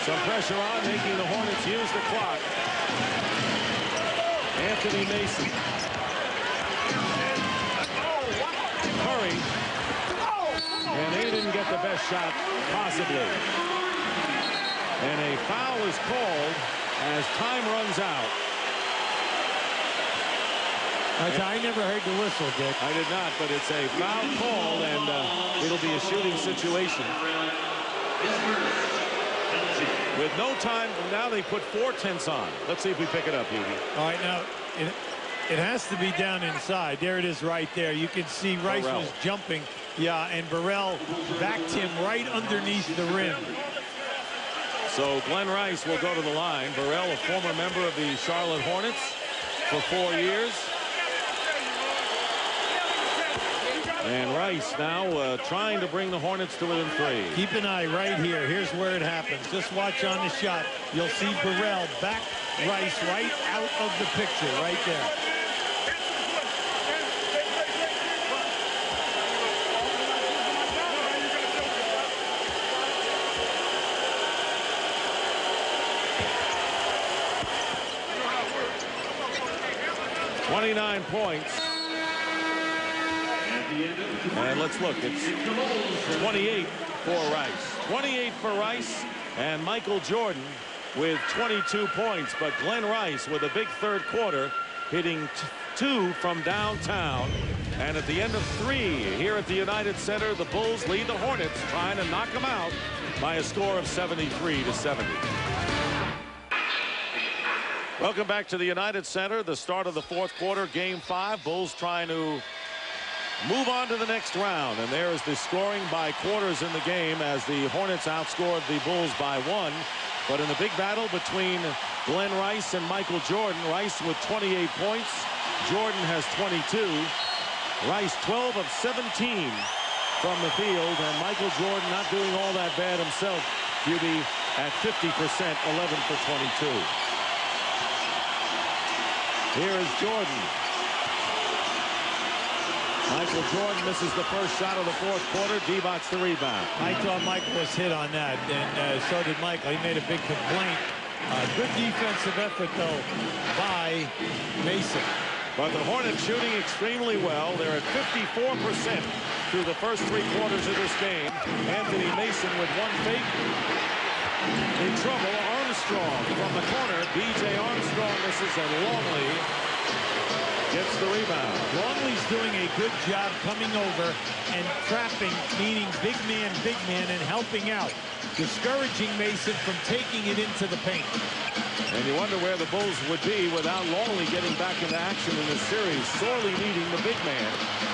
some pressure on, making the Hornets use the clock. Anthony Mason. Curry. And he didn't get the best shot possibly. And a foul is called as time runs out. I never heard the whistle, Dick. I did not, but it's a foul call, and it'll be a shooting situation. With no time, now they put 4 tenths on. Let's see if we pick it up, Hubie. All right, now it has to be down inside. There it is right there. You can see Rice was jumping. Yeah, and Burrell backed him right underneath the rim. So Glenn Rice will go to the line. Burrell, a former member of the Charlotte Hornets for 4 years. And Rice now trying to bring the Hornets to within 3. Keep an eye right here. Here's where it happens. Just watch on the shot. You'll see Burrell back Rice right out of the picture right there. Points. And let's look. It's 28 for Rice. 28 for Rice and Michael Jordan with 22 points. But Glenn Rice with a big third quarter, hitting 2 from downtown. And at the end of 3 here at the United Center, the Bulls lead the Hornets, trying to knock them out by a score of 73-70. Welcome back to the United Center. The start of the fourth quarter, game 5. Bulls trying to move on to the next round. And there is the scoring by quarters in the game as the Hornets outscored the Bulls by 1. But in the big battle between Glenn Rice and Michael Jordan, Rice with 28 points. Jordan has 22. Rice 12 of 17 from the field. And Michael Jordan not doing all that bad himself. QB at 50%, 11 for 22. Here is Jordan. Michael Jordan misses the first shot of the fourth quarter. Divac the rebound. I thought Michael was hit on that, and so did Michael. He made a big complaint. Good defensive effort, though, by Mason. But the Hornets shooting extremely well. They're at 54% through the first 3 quarters of this game. Anthony Mason with 1 fake. In trouble, Armstrong from the corner. B.J. Armstrong misses, and Longley gets the rebound. Longley's doing a good job coming over and trapping, meaning big man, and helping out. Discouraging Mason from taking it into the paint. And you wonder where the Bulls would be without Longley getting back into action in this series. Sorely needing the big man.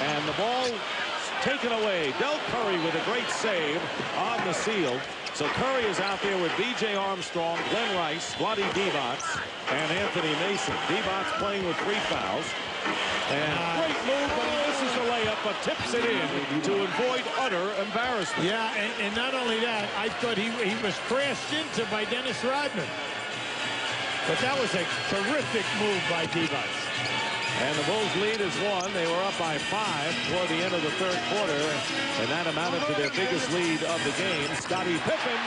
And the ball taken away. Del Curry with a great save on the seal. So Curry is out there with B.J. Armstrong, Glenn Rice, Vlade Divac, and Anthony Mason. Divac playing with 3 fouls. And great move, but he misses the layup, but tips it in to avoid utter embarrassment. Yeah, and not only that, I thought he was crashed into by Dennis Rodman. But that was a terrific move by Divac. And the Bulls lead is 1. They were up by 5 toward the end of the third quarter, and that amounted to their biggest lead of the game. Scottie Pippen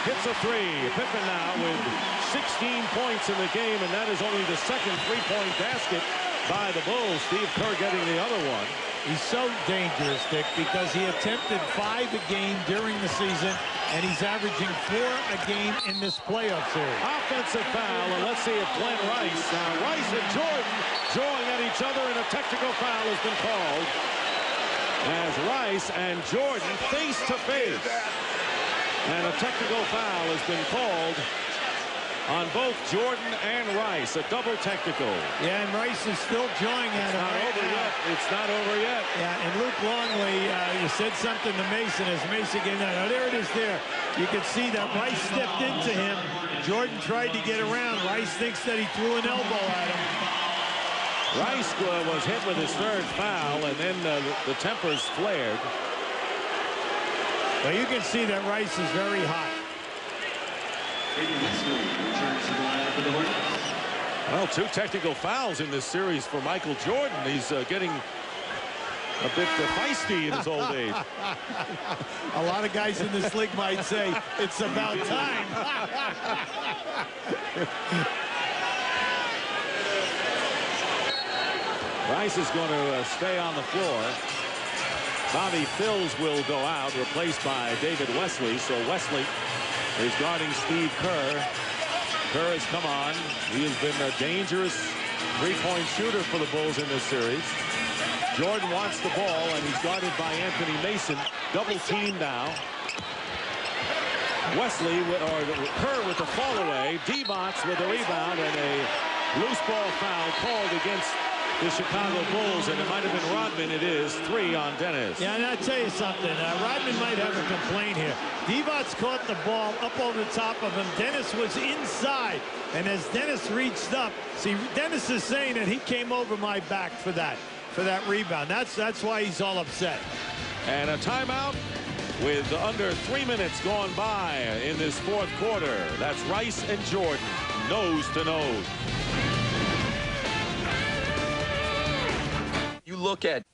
hits a 3. Pippen now with 16 points in the game, and that is only the second 3-point basket by the Bulls. Steve Kerr getting the other one. He's so dangerous, Dick, because he attempted 5 a game during the season, and he's averaging 4 a game in this playoff series. Offensive foul, and let's see if Glenn Rice. Now Rice and Jordan drawing at each other, and a technical foul has been called as Rice and Jordan face to face. And a technical foul has been called on both Jordan and Rice. A double technical. Yeah, and Rice is still jawing at him. Not over yet. It's not over yet. Yeah, and Luke Longley, you said something to Mason as Mason came down. Now, there it is there. You can see that Rice stepped into him. Jordan tried to get around. Rice thinks that he threw an elbow at him. Rice was hit with his third foul, and then the tempers flared. Well, you can see that Rice is very hot. Well, 2 technical fouls in this series for Michael Jordan. He's getting a bit feisty in his old age. A lot of guys in this league might say it's about time. Rice is going to stay on the floor. Bobby Phills will go out, replaced by David Wesley. So Wesley is guarding Steve Kerr. Kerr has come on. He has been a dangerous three-point shooter for the Bulls in this series. Jordan wants the ball, and he's guarded by Anthony Mason. Double team now. Wesley, or Kerr with the fall away. Divac with the rebound, and a loose ball foul called against the Chicago Bulls, and it might have been Rodman. It is 3 on Dennis. Yeah, and I'll tell you something. Rodman might have a complaint here. Divac caught the ball up over the top of him. Dennis was inside, and as Dennis reached up, see, Dennis is saying that he came over my back for that rebound. That's why he's all upset. And a timeout with under 3 minutes gone by in this fourth quarter. That's Rice and Jordan, nose to nose. You look at.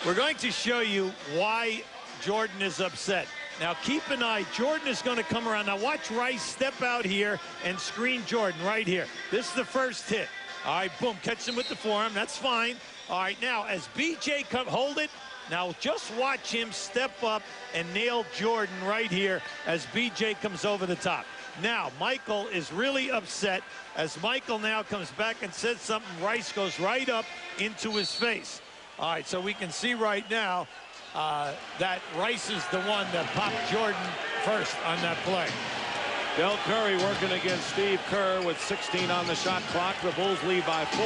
We're going to show you why Jordan is upset. Now keep an eye. Jordan is going to come around. Now watch Rice step out here and screen Jordan right here. This is the first hit. All right, boom, catch him with the forearm. That's fine. All right, now as BJ come, hold it. Now just watch him step up and nail Jordan right here as BJ comes over the top. Now Michael is really upset as Michael now comes back and says something. Rice goes right up into his face. All right, so we can see right now that Rice is the one that popped Jordan first on that play. Del Curry working against Steve Kerr with 16 on the shot clock. The Bulls lead by 4.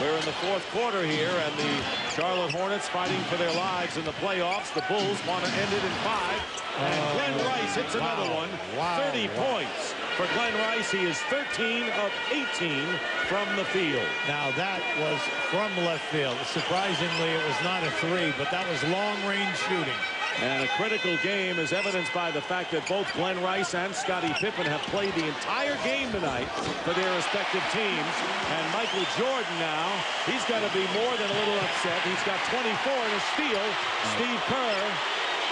We're in the fourth quarter here, and the Charlotte Hornets fighting for their lives in the playoffs. The Bulls want to end it in 5. And Glenn Rice hits another one. 30 points for Glenn Rice. He is 13 of 18 from the field. Now that was from left field. Surprisingly, it was not a 3, but that was long-range shooting. And a critical game is evidenced by the fact that both Glenn Rice and Scottie Pippen have played the entire game tonight for their respective teams. And Michael Jordan now, he's got to be more than a little upset. He's got 24 and a steal. Steve Kerr.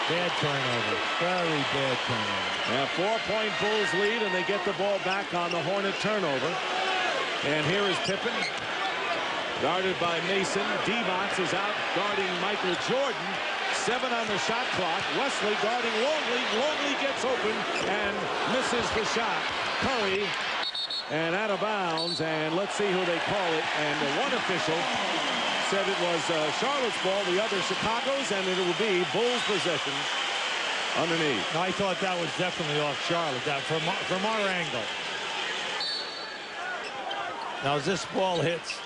Bad turnover. Very bad turnover. Yeah, 4-point Bulls lead, and they get the ball back on the Hornet turnover. And here is Pippen, guarded by Mason. Divac is out guarding Michael Jordan. 7 on the shot clock. Wesley guarding Longley. Longley gets open and misses the shot. Curry, and out of bounds, and let's see who they call it. And the one official said it was Charlotte's ball, the other Chicago's, and it will be Bulls possession underneath. I thought that was definitely off Charlotte, that from our angle. Now as this ball hits,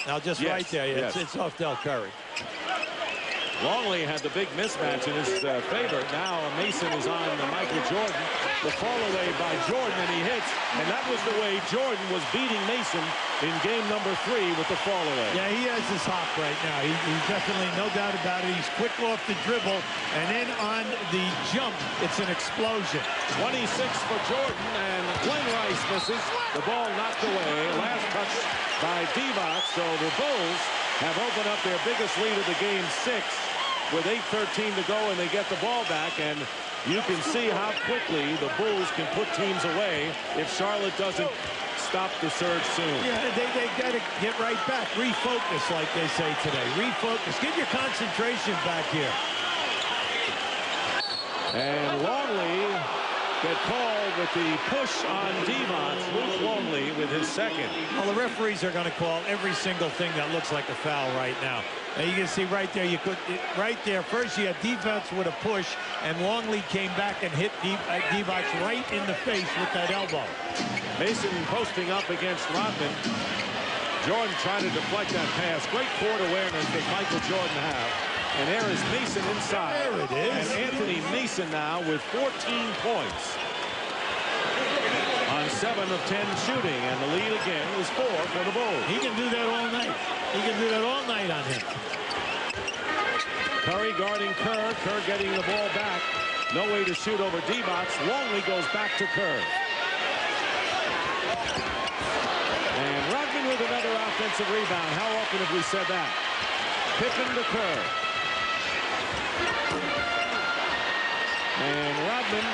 now just right there, it's off Del Curry. Longley had the big mismatch in his favor. Now Mason is on Michael Jordan. The fall away by Jordan, and he hits. And that was the way Jordan was beating Mason in game number 3 with the fall away. Yeah, he has his hop right now. He's definitely, no doubt about it. He's quick off the dribble. And then on the jump, it's an explosion. 26 for Jordan, and Glenn Rice misses. The ball knocked away. Last touch by Divac. So the Bulls have opened up their biggest lead of the game 6 with 8:13 to go, and they get the ball back. And you can see how quickly the Bulls can put teams away if Charlotte doesn't stop the surge soon. Yeah, they got to get right back. Refocus, like they say today. Refocus. Get your concentration back here. And Longley get called with the push on Divac. Luke Longley with his second. Well, the referees are going to call every single thing that looks like a foul right now. Now you can see right there, right there, first you had defense with a push, and Longley came back and hit Divac right in the face with that elbow. Mason posting up against Rodman. Jordan trying to deflect that pass. Great court awareness that Michael Jordan have. And there is Mason inside. There it is. And Anthony Mason now with 14 points on 7 of 10 shooting. And the lead again is 4 for the Bulls. He can do that all night. He can do that all night on him. Curry guarding Kerr. Kerr getting the ball back. No way to shoot over Divac. Longley goes back to Kerr. And Rodman with another offensive rebound. How often have we said that? Pippen to Kerr. And Rodman,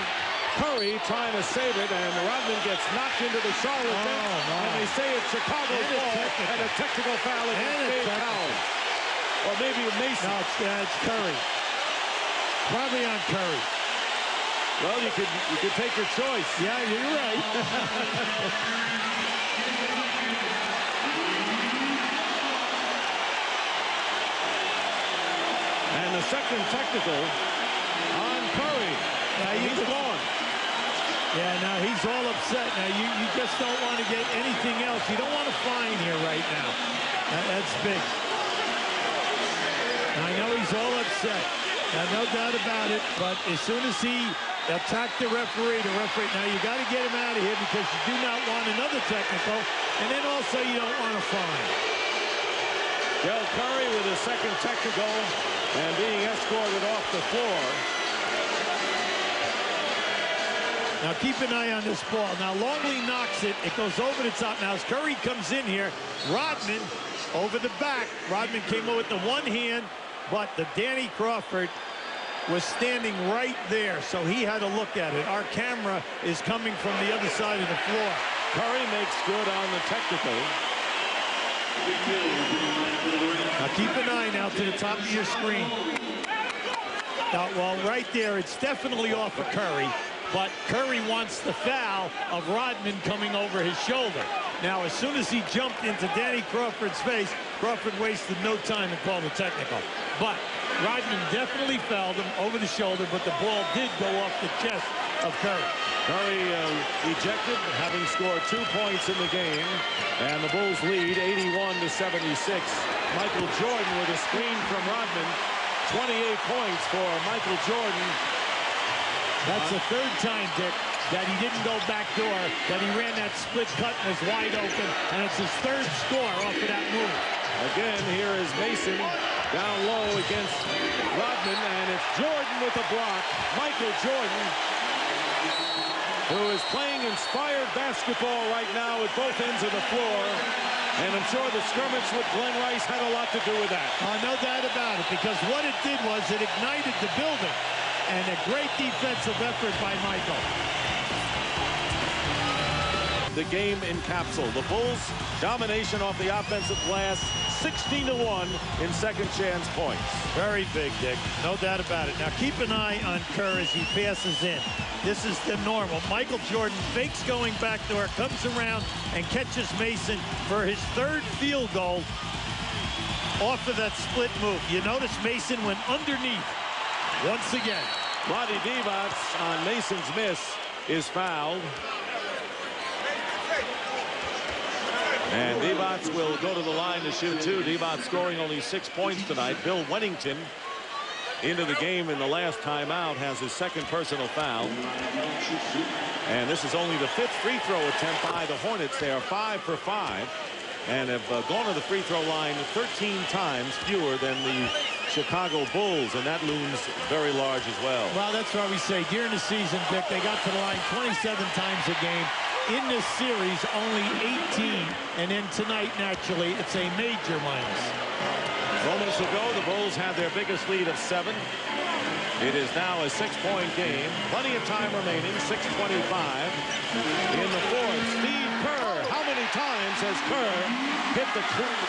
Curry trying to save it, and Rodman gets knocked into the Charlotte bench. And they say it's Chicago's ball, and a technical foul against Dave Cowell. Or maybe Mason. No, it's Curry. Probably on Curry. Well, you could take your choice. Yeah, you're right. And the second technical on Curry. Now he's gone. Yeah, now he's all upset. Now you just don't want to get anything else. You don't want to fine here right now. That's big. I know he's all upset. No doubt about it. But as soon as he attacked the referee, now you got to get him out of here because you do not want another technical. And then also you don't want to fine. Del Curry with his second technical and being escorted off the floor. Now keep an eye on this ball. Now Longley knocks it. It goes over the top. Now as Curry comes in here, Rodman over the back. Rodman came in with the one hand, but the Danny Crawford was standing right there, so he had to look at it. Our camera is coming from the other side of the floor. Curry makes good on the technical. Now keep an eye now to the top of your screen. Now, well, right there, it's definitely off of Curry, but Curry wants the foul of Rodman coming over his shoulder. Now, as soon as he jumped into Danny Crawford's face, Crawford wasted no time to call the technical. But Rodman definitely fouled him over the shoulder, but the ball did go off the chest of Curry. Curry ejected, having scored 2 points in the game, and the Bulls lead 81-76. Michael Jordan with a screen from Rodman. 28 points for Michael Jordan. That's the third time, Dick, that he didn't go back door, that he ran that split cut and was wide open, and it's his third score off of that move. Again, here is Mason down low against Rodman, and it's Jordan with the block. Michael Jordan, who is playing inspired basketball right now at both ends of the floor. And I'm sure the scrimmage with Glenn Rice had a lot to do with that. No doubt about it, because what it did was it ignited the building. And a great defensive effort by Michael. The game in capsule. The Bulls' domination off the offensive glass, 16-1 in second chance points. Very big, Dick. No doubt about it. Now keep an eye on Kerr as he passes in. This is the normal. Michael Jordan fakes going back door, comes around and catches Mason for his third field goal off of that split move. You notice Mason went underneath once again. Rodney Divac on Mason's miss is fouled. And Divac will go to the line to shoot two. Divac scoring only 6 points tonight. Bill Wennington into the game in the last timeout has his second personal foul. And this is only the 5th free throw attempt by the Hornets. They are 5 for 5 and have gone to the free throw line 13 times fewer than the Chicago Bulls, and that looms very large as well. Well, that's why we say during the season, Dick, they got to the line 27 times a game. In this series, only 18, and then tonight, naturally, it's a major minus. Moments ago, the Bulls had their biggest lead of 7. It is now a 6-point game. Plenty of time remaining, 6:25 in the fourth. Steve Kerr, how many times has Kerr hit the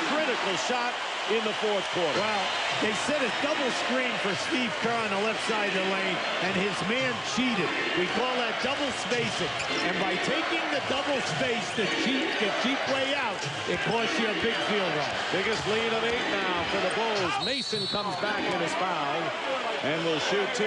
critical shot in the fourth quarter. Well, they set a double screen for Steve Kerr on the left side of the lane, and his man cheated. We call that double spacing. And by taking the double space to get cheap play out, it costs you a big field goal. Biggest lead of 8 now for the Bulls. Mason comes back and is fouled and will shoot 2.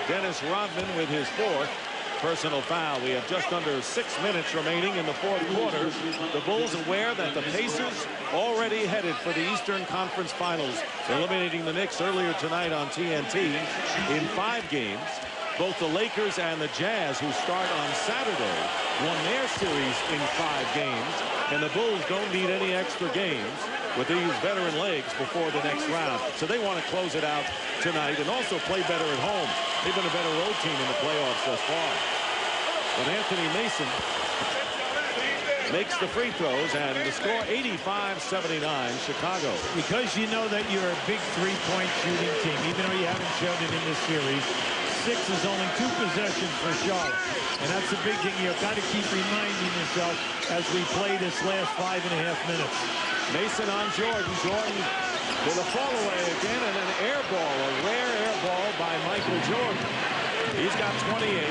Dennis Rodman with his 4th personal foul. We have just under 6 minutes remaining in the fourth quarter. The Bulls aware that the Pacers already headed for the Eastern Conference Finals, eliminating the Knicks earlier tonight on TNT in 5 games. Both the Lakers and the Jazz, who start on Saturday, won their series in 5 games, and the Bulls don't need any extra games with these veteran legs before the next round. So they want to close it out tonight and also play better at home. They've been a better road team in the playoffs thus far. But Anthony Mason makes the free throws, and the score 85-79 Chicago. Because you know that you're a big three-point shooting team, even though you haven't shown it in this series. 6 is only 2 possessions for Charlotte. And that's a big thing you've got to keep reminding yourself as we play this last 5.5 minutes. Mason on Jordan. Jordan with a fall away again, and an air ball, a rare air ball by Michael Jordan. He's got 28.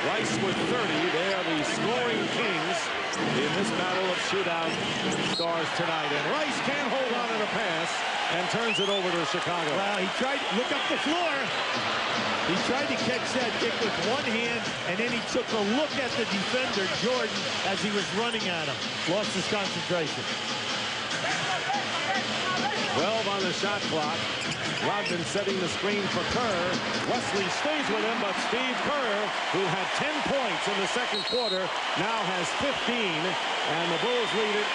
Rice with 30. They are the scoring kings in this battle of shootout stars tonight. And Rice can't hold on to the pass and turns it over to Chicago. Well, he tried to look up the floor. He tried to catch that kick with one hand, and then he took a look at the defender, Jordan, as he was running at him. Lost his concentration. 12 on the shot clock. Rodman setting the screen for Kerr. Wesley stays with him, but Steve Kerr, who had 10 points in the second quarter, now has 15, and the Bulls lead it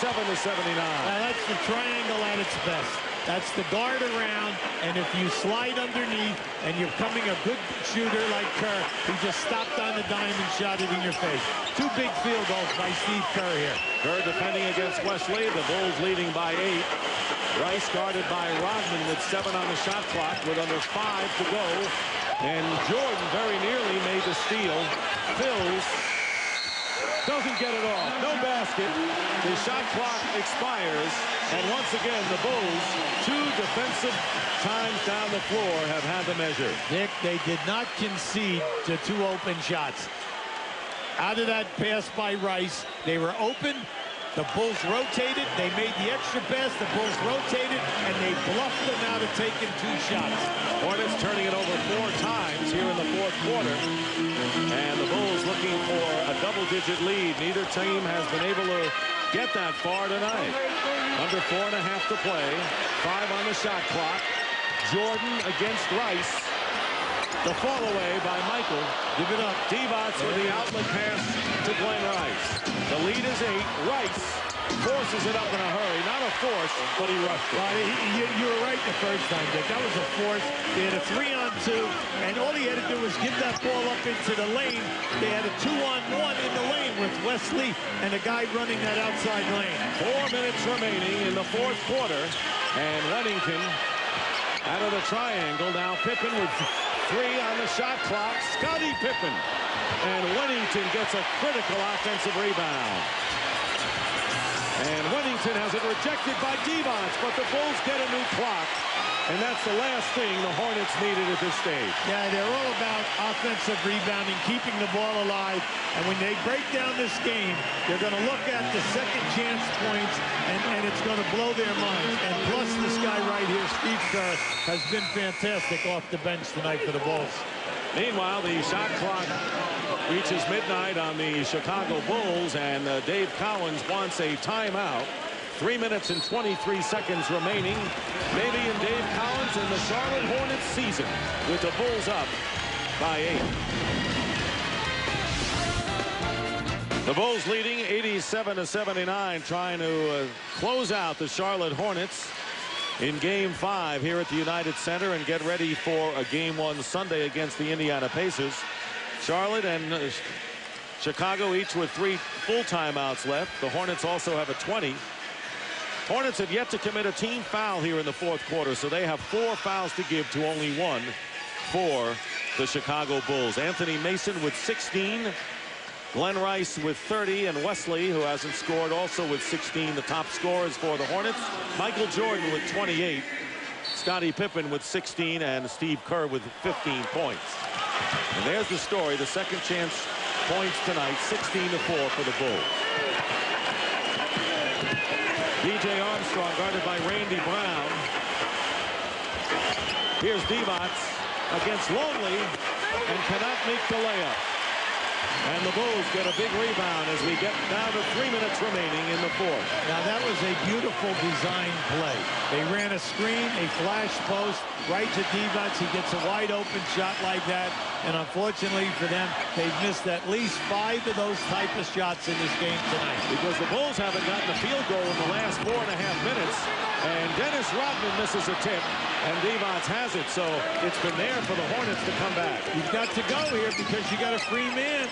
87-79. Now that's the triangle at its best. That's the guard around, and if you slide underneath and you're coming a good shooter like Kerr, he just stopped on the dime and shot it in your face. 2 big field goals by Steve Kerr here. Kerr defending against Wesley. The Bulls leading by 8. Rice guarded by Rodman with 7 on the shot clock with under 5 to go. And Jordan very nearly made the steal. Fills. Doesn't get it off. No basket. The shot clock expires. And once again, the Bulls, 2 defensive times down the floor, have had the measure. Nick, they did not concede to 2 open shots. Out of that pass by Rice, they were open. The Bulls rotated. They made the extra pass. The Bulls rotated, and they bluffed them out of taking 2 shots. Hornets turning it over 4 times here in the fourth quarter. And the Bulls looking for a double-digit lead. Neither team has been able to get that far tonight. Under 4.5 to play. 5 on the shot clock. Jordan against Rice. The fall away by Michael. Give it up. Divac with the outlet pass to Glenn Rice. The lead is 8. Rice forces it up in a hurry. Not a force, but he rushed it. Well, you were right the first time, Dick. That was a force. They had a 3-on-2, and all he had to do was give that ball up into the lane. They had a 2-on-1 in the lane with Wesley and a guy running that outside lane. 4 minutes remaining in the fourth quarter, and Weddington out of the triangle. Now Pippen with 3 on the shot clock. Scottie Pippen. And Weddington gets a critical offensive rebound. And Weddington has it rejected by Divac, but the Bulls get a new clock. And that's the last thing the Hornets needed at this stage. Yeah, they're all about offensive rebounding, keeping the ball alive. And when they break down this game, they're going to look at the second chance points, and it's going to blow their minds. And plus, this guy right here, Steve Kerr, has been fantastic off the bench tonight for the Bulls. Meanwhile, the shot clock reaches midnight on the Chicago Bulls, and Dave Cowens wants a timeout. 3 minutes and 23 seconds remaining. Maybe in Dave Cowens and the Charlotte Hornets season, with the Bulls up by 8. The Bulls leading 87-79, trying to close out the Charlotte Hornets in Game 5 here at the United Center and get ready for a Game 1 Sunday against the Indiana Pacers. Charlotte and Chicago each with 3 full timeouts left. The Hornets also have a 20. Hornets have yet to commit a team foul here in the fourth quarter, so they have 4 fouls to give to only 1 for the Chicago Bulls. Anthony Mason with 16. Glenn Rice with 30, and Wesley, who hasn't scored, also with 16, the top scorers for the Hornets. Michael Jordan with 28, Scottie Pippen with 16, and Steve Kerr with 15 points. And there's the story, the second chance points tonight, 16-4 for the Bulls. B.J. Armstrong guarded by Randy Brown. Here's Divac against Longley and cannot make the layup. And the Bulls get a big rebound as we get down to 3 minutes remaining in the fourth. Now that was a beautiful design play. They ran a screen, a flash post, right to Divac. He gets a wide open shot like that. And unfortunately for them, they've missed at least 5 of those type of shots in this game tonight. Because the Bulls haven't gotten a field goal in the last 4.5 minutes. And Dennis Rodman misses a tip, and Divac has it. So it's been there for the Hornets to come back. You've got to go here because you got a free man.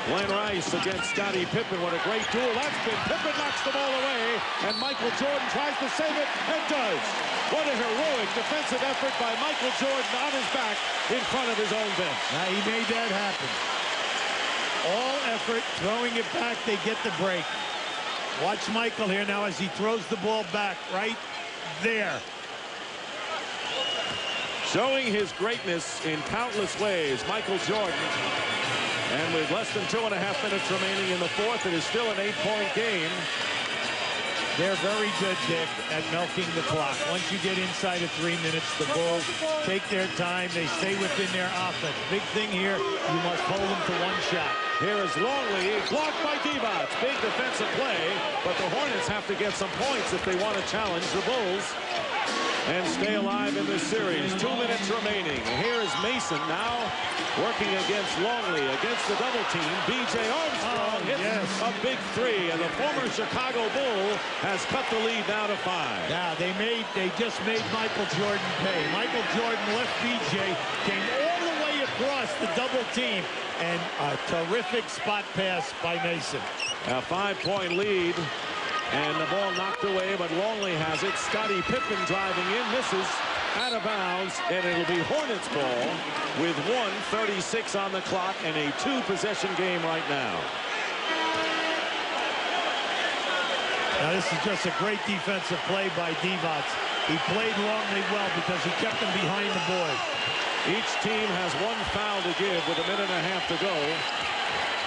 Glenn Rice against Scottie Pippen. What a great duel that's been. Pippen knocks the ball away, and Michael Jordan tries to save it and does. What a heroic defensive effort by Michael Jordan on his back in front of his own bench. Now he made that happen. All effort, throwing it back, they get the break. Watch Michael here now as he throws the ball back right there. Showing his greatness in countless ways, Michael Jordan. And with less than 2.5 minutes remaining in the fourth, it is still an 8-point game. They're very good, Dick, at milking the clock. Once you get inside of 3 minutes, the Bulls take their time. They stay within their offense. Big thing here, you must hold them to one shot. Here is Longley, blocked by Divac. Big defensive play, but the Hornets have to get some points if they want to challenge the Bulls and stay alive in this series. 2 minutes remaining. Here is Mason now working against Longley, against the double team. B.J. Armstrong hits a big three, and the former Chicago Bull has cut the lead now to 5. Now, they just made Michael Jordan pay. Michael Jordan left B.J., came all the way across the double team, and a terrific spot pass by Mason. A 5-point lead. And the ball knocked away, but Longley has it. Scottie Pippen driving in, misses, out of bounds, and it'll be Hornets ball with 1:36 on the clock and a 2-possession game right now. Now this is just a great defensive play by Divac. He played Longley well because he kept him behind the board. Each team has 1 foul to give with 1.5 minutes to go.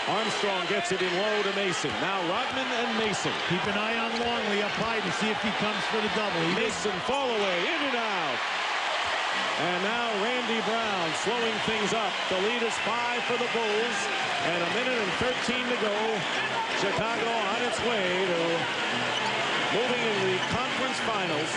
Armstrong gets it in low to Mason. Now Rodman and Mason. Keep an eye on Longley up high to see if he comes for the double. Mason fall away, in and out. And now Randy Brown slowing things up. The lead is 5 for the Bulls. And 1 minute and 13 to go. Chicago on its way to moving into the conference finals.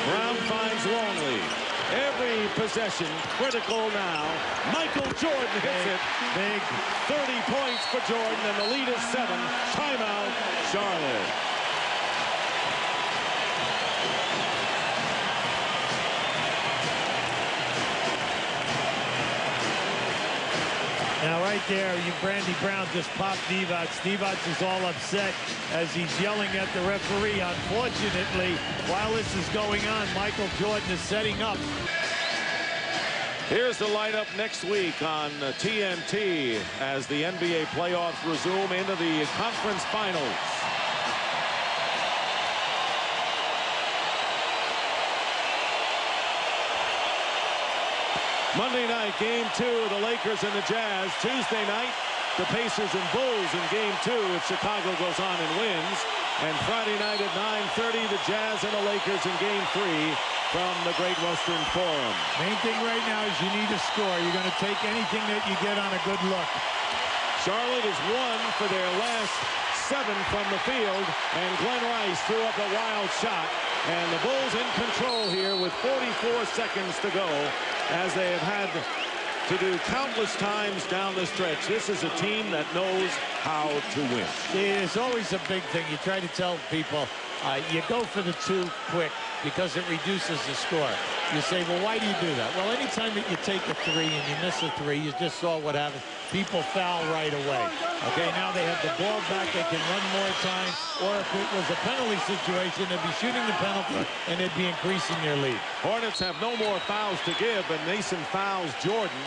Brown finds Longley. Every possession critical now. Michael Jordan hits it. Big 30 points for Jordan, and the lead is 7. Timeout, Charlotte. Now right there, Randy Brown just popped Divac. Divac is all upset as he's yelling at the referee. Unfortunately, while this is going on, Michael Jordan is setting up. Here's the lineup next week on TNT as the NBA playoffs resume into the conference finals. Monday night, Game 2, the Lakers and the Jazz. Tuesday night, the Pacers and Bulls in Game 2 if Chicago goes on and wins. And Friday night at 9:30, the Jazz and the Lakers in Game 3 from the Great Western Forum. Main thing right now is you need a score. You're going to take anything that you get on a good look. Charlotte is 1 for their last 7 from the field, and Glenn Rice threw up a wild shot. And the Bulls in control here with 44 seconds to go, as they have had to do countless times down the stretch. This is a team that knows how to win. It's always a big thing. You try to tell people, you go for the 2 quick because it reduces the score. You say, well, why do you do that? Well, anytime that you take a three and you miss a three, you just saw what happened. People foul right away. Okay, now they have the ball back. They can run more time. Or if it was a penalty situation, they'd be shooting the penalty and they'd be increasing their lead. Hornets have no more fouls to give, and Mason fouls Jordan.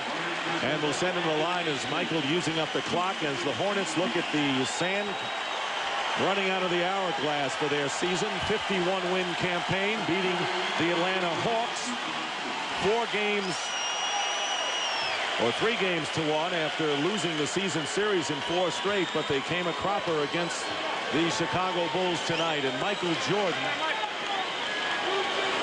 And will send him to the line as Michael using up the clock as the Hornets look at the sand running out of the hourglass for their season 51-win campaign, beating the Atlanta Hawks 3 games to 1 after losing the season series in 4 straight, but they came a cropper against the Chicago Bulls tonight. And Michael Jordan,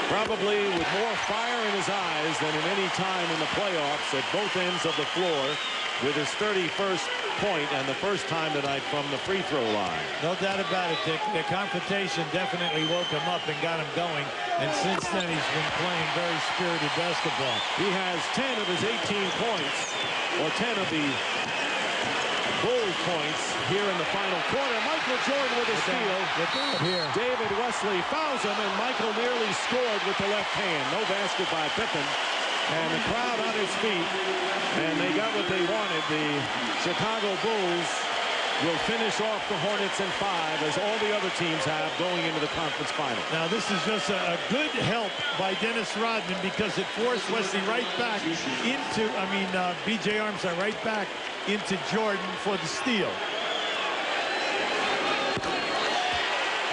probably with more fire in his eyes than in any time in the playoffs at both ends of the floor, with his 31st point and the first time tonight from the free throw line. No doubt about it, Dick. The confrontation definitely woke him up and got him going. And since then, he's been playing very spirited basketball. He has 10 of his 18 points, or 10 of the Bull points here in the final quarter. Michael Jordan with a steal. Here. David Wesley fouls him, and Michael nearly scored with the left hand. No basket by Pippen. And the crowd on its feet, and they got what they wanted. The Chicago Bulls will finish off the Hornets in 5, as all the other teams have going into the conference final. Now, this is just a good help by Dennis Rodman, because it forced Wesley right back into, B.J. Armstrong right back into Jordan for the steal.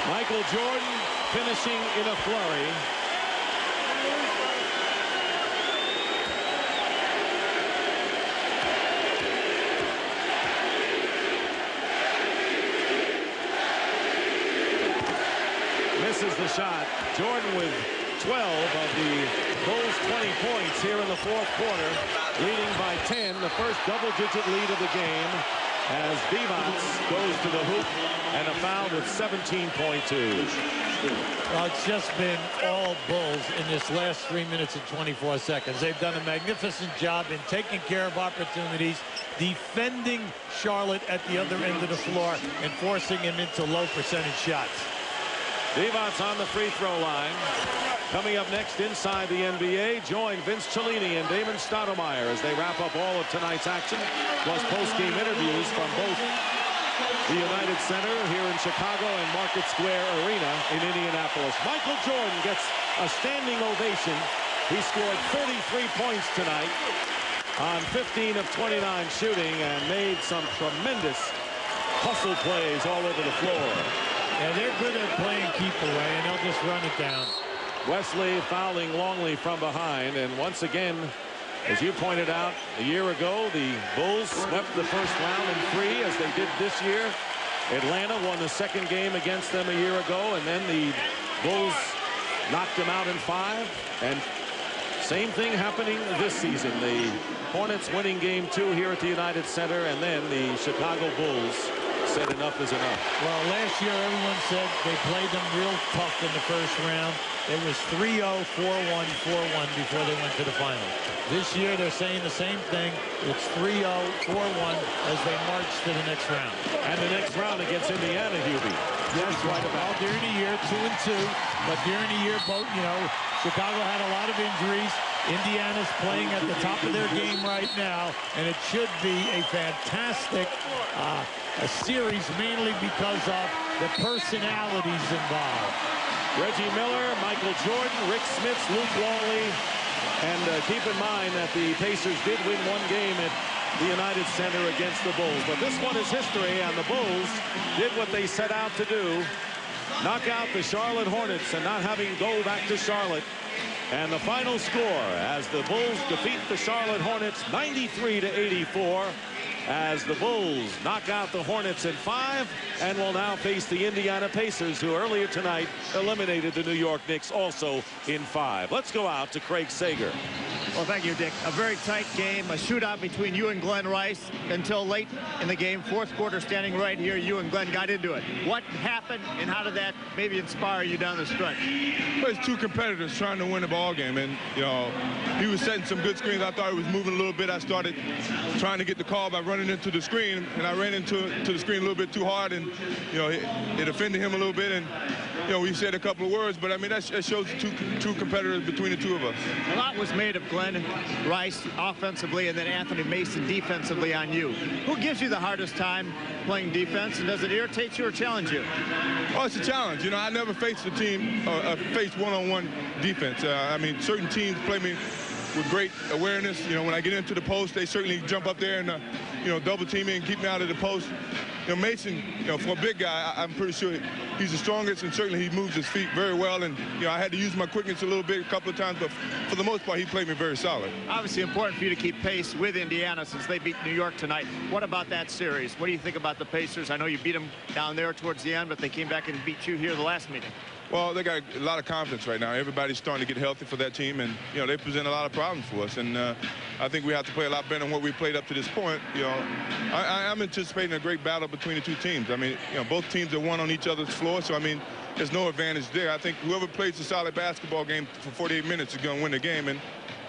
Michael Jordan finishing in a flurry. Misses the shot. Jordan with 12 of the Bulls' 20 points here in the fourth quarter, leading by 10, the first double-digit lead of the game, as Divac goes to the hoop and a foul with 17.2. Well, it's just been all Bulls in this last 3 minutes and 24 seconds. They've done a magnificent job in taking care of opportunities, defending Charlotte at the other end of the floor, and forcing him into low percentage shots. Divac on the free throw line. Coming up next inside the NBA, join Vince Cellini and Damon Stoudemire as they wrap up all of tonight's action, plus post-game interviews from both the United Center here in Chicago and Market Square Arena in Indianapolis. Michael Jordan gets a standing ovation. He scored 33 points tonight on 15 of 29 shooting and made some tremendous hustle plays all over the floor. Yeah, they're good at playing keep away, and they'll just run it down. Wesley fouling Longley from behind, and once again, as you pointed out, a year ago, the Bulls swept the first round in 3, as they did this year. Atlanta won the second game against them a year ago, and then the Bulls knocked them out in 5. And same thing happening this season. The Hornets winning game 2 here at the United Center, and then the Chicago Bulls said enough is enough. Well, last year everyone said they played them real tough in the first round. It was 3-0, 4-1, 4-1 before they went to the final. This year they're saying the same thing. It's 3-0, 4-1 as they march to the next round. And the next round against Indiana, Hubie. Yes, right about during the year, 2-2. But during the year, both, Chicago had a lot of injuries. Indiana's playing at the top of their game right now, and it should be a fantastic a series, mainly because of the personalities involved. Reggie Miller, Michael Jordan, Rick Smits, Luke Longley, and keep in mind that the Pacers did win 1 game at the United Center against the Bulls, but this one is history, and the Bulls did what they set out to do, knock out the Charlotte Hornets, and not having go back to Charlotte. And the final score as the Bulls defeat the Charlotte Hornets 93-84, as the Bulls knock out the Hornets in 5 and will now face the Indiana Pacers, who earlier tonight eliminated the New York Knicks also in 5. Let's go out to Craig Sager. Well, thank you, Dick. A very tight game, a shootout between you and Glenn Rice until late in the game. Fourth quarter, standing right here, you and Glenn got into it. What happened, and how did that maybe inspire you down the stretch? Well, it's 2 competitors trying to win a ball game, and he was setting some good screens. I thought he was moving a little bit. I started trying to get the call by running running into the screen, and I ran into the screen a little bit too hard, and, you know, it offended him a little bit, and, you know, we said a couple of words, but, I mean, that shows the two competitors between the two of us. A lot was made of Glenn Rice offensively and then Anthony Mason defensively on you. Who gives you the hardest time playing defense, and does it irritate you or challenge you? Oh, it's a challenge. You know, I never faced a team, faced one-on-one defense. I mean, certain teams play me with great awareness. You know, when I get into the post, they certainly jump up there and, you know, double team me and keep me out of the post. You know, Mason, you know, for a big guy, I'm pretty sure he's the strongest, and certainly he moves his feet very well. And, you know, I had to use my quickness a little bit a couple of times, but for the most part, he played me very solid. Obviously important for you to keep pace with Indiana since they beat New York tonight. What about that series? What do you think about the Pacers? I know you beat them down there towards the end, but they came back and beat you here the last meeting. Well, they got a lot of confidence right now. Everybody's starting to get healthy for that team, and, you know, they present a lot of problems for us. And I think we have to play a lot better than what we played up to this point. You know, I'm anticipating a great battle between the two teams. I mean, you know, both teams are one on each other's floor, so, I mean, there's no advantage there. I think whoever plays a solid basketball game for 48 minutes is going to win the game. And,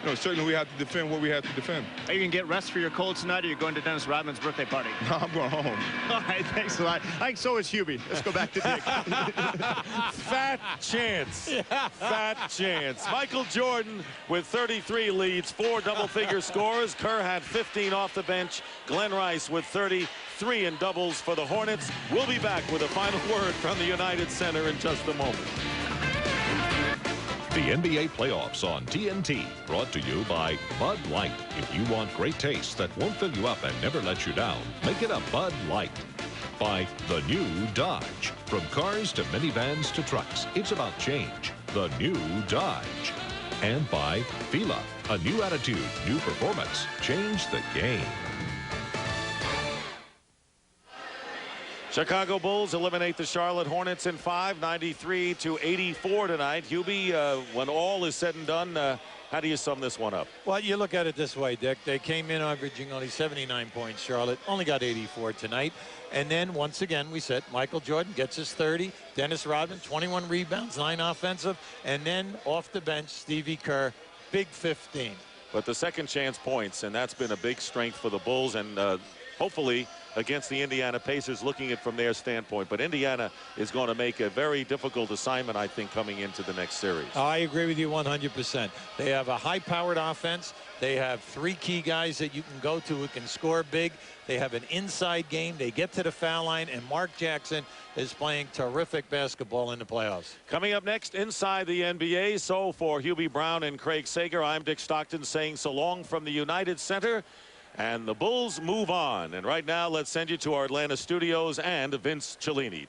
you know, certainly we have to defend what we have to defend. Are you going to get rest for your Colts tonight, or are you going to Dennis Rodman's birthday party? No, I'm going home. All right, thanks a lot. I think so is Hubie. Let's go back to Dick. Fat chance. Fat chance. Michael Jordan with 33 leads, 4 double-figure scores. Kerr had 15 off the bench. Glenn Rice with 33 in doubles for the Hornets. We'll be back with a final word from the United Center in just a moment. The NBA playoffs on TNT, brought to you by Bud Light. If you want great taste that won't fill you up and never let you down, make it a Bud Light. By the new Dodge. From cars to minivans to trucks, it's about change. The new Dodge. And by Fila, a new attitude, new performance. Change the game. Chicago Bulls eliminate the Charlotte Hornets in 5, 93-84 tonight. Hubie, when all is said and done, how do you sum this one up? Well, you look at it this way, Dick. They came in averaging only 79 points. Charlotte only got 84 tonight. And then, once again, we said Michael Jordan gets his 30. Dennis Rodman, 21 rebounds, 9 offensive. And then, off the bench, Stevie Kerr, big 15. But the second chance points, and that's been a big strength for the Bulls, and hopefully against the Indiana Pacers, looking at it from their standpoint. But Indiana is going to make a very difficult assignment, I think, coming into the next series. I agree with you 100%. They have a high-powered offense. They have 3 key guys that you can go to who can score big. They have an inside game. They get to the foul line, and Mark Jackson is playing terrific basketball in the playoffs. Coming up next, inside the NBA. So for Hubie Brown and Craig Sager, I'm Dick Stockton saying so long from the United Center. And the Bulls move on. And right now, let's send you to our Atlanta studios and Vince Cellini.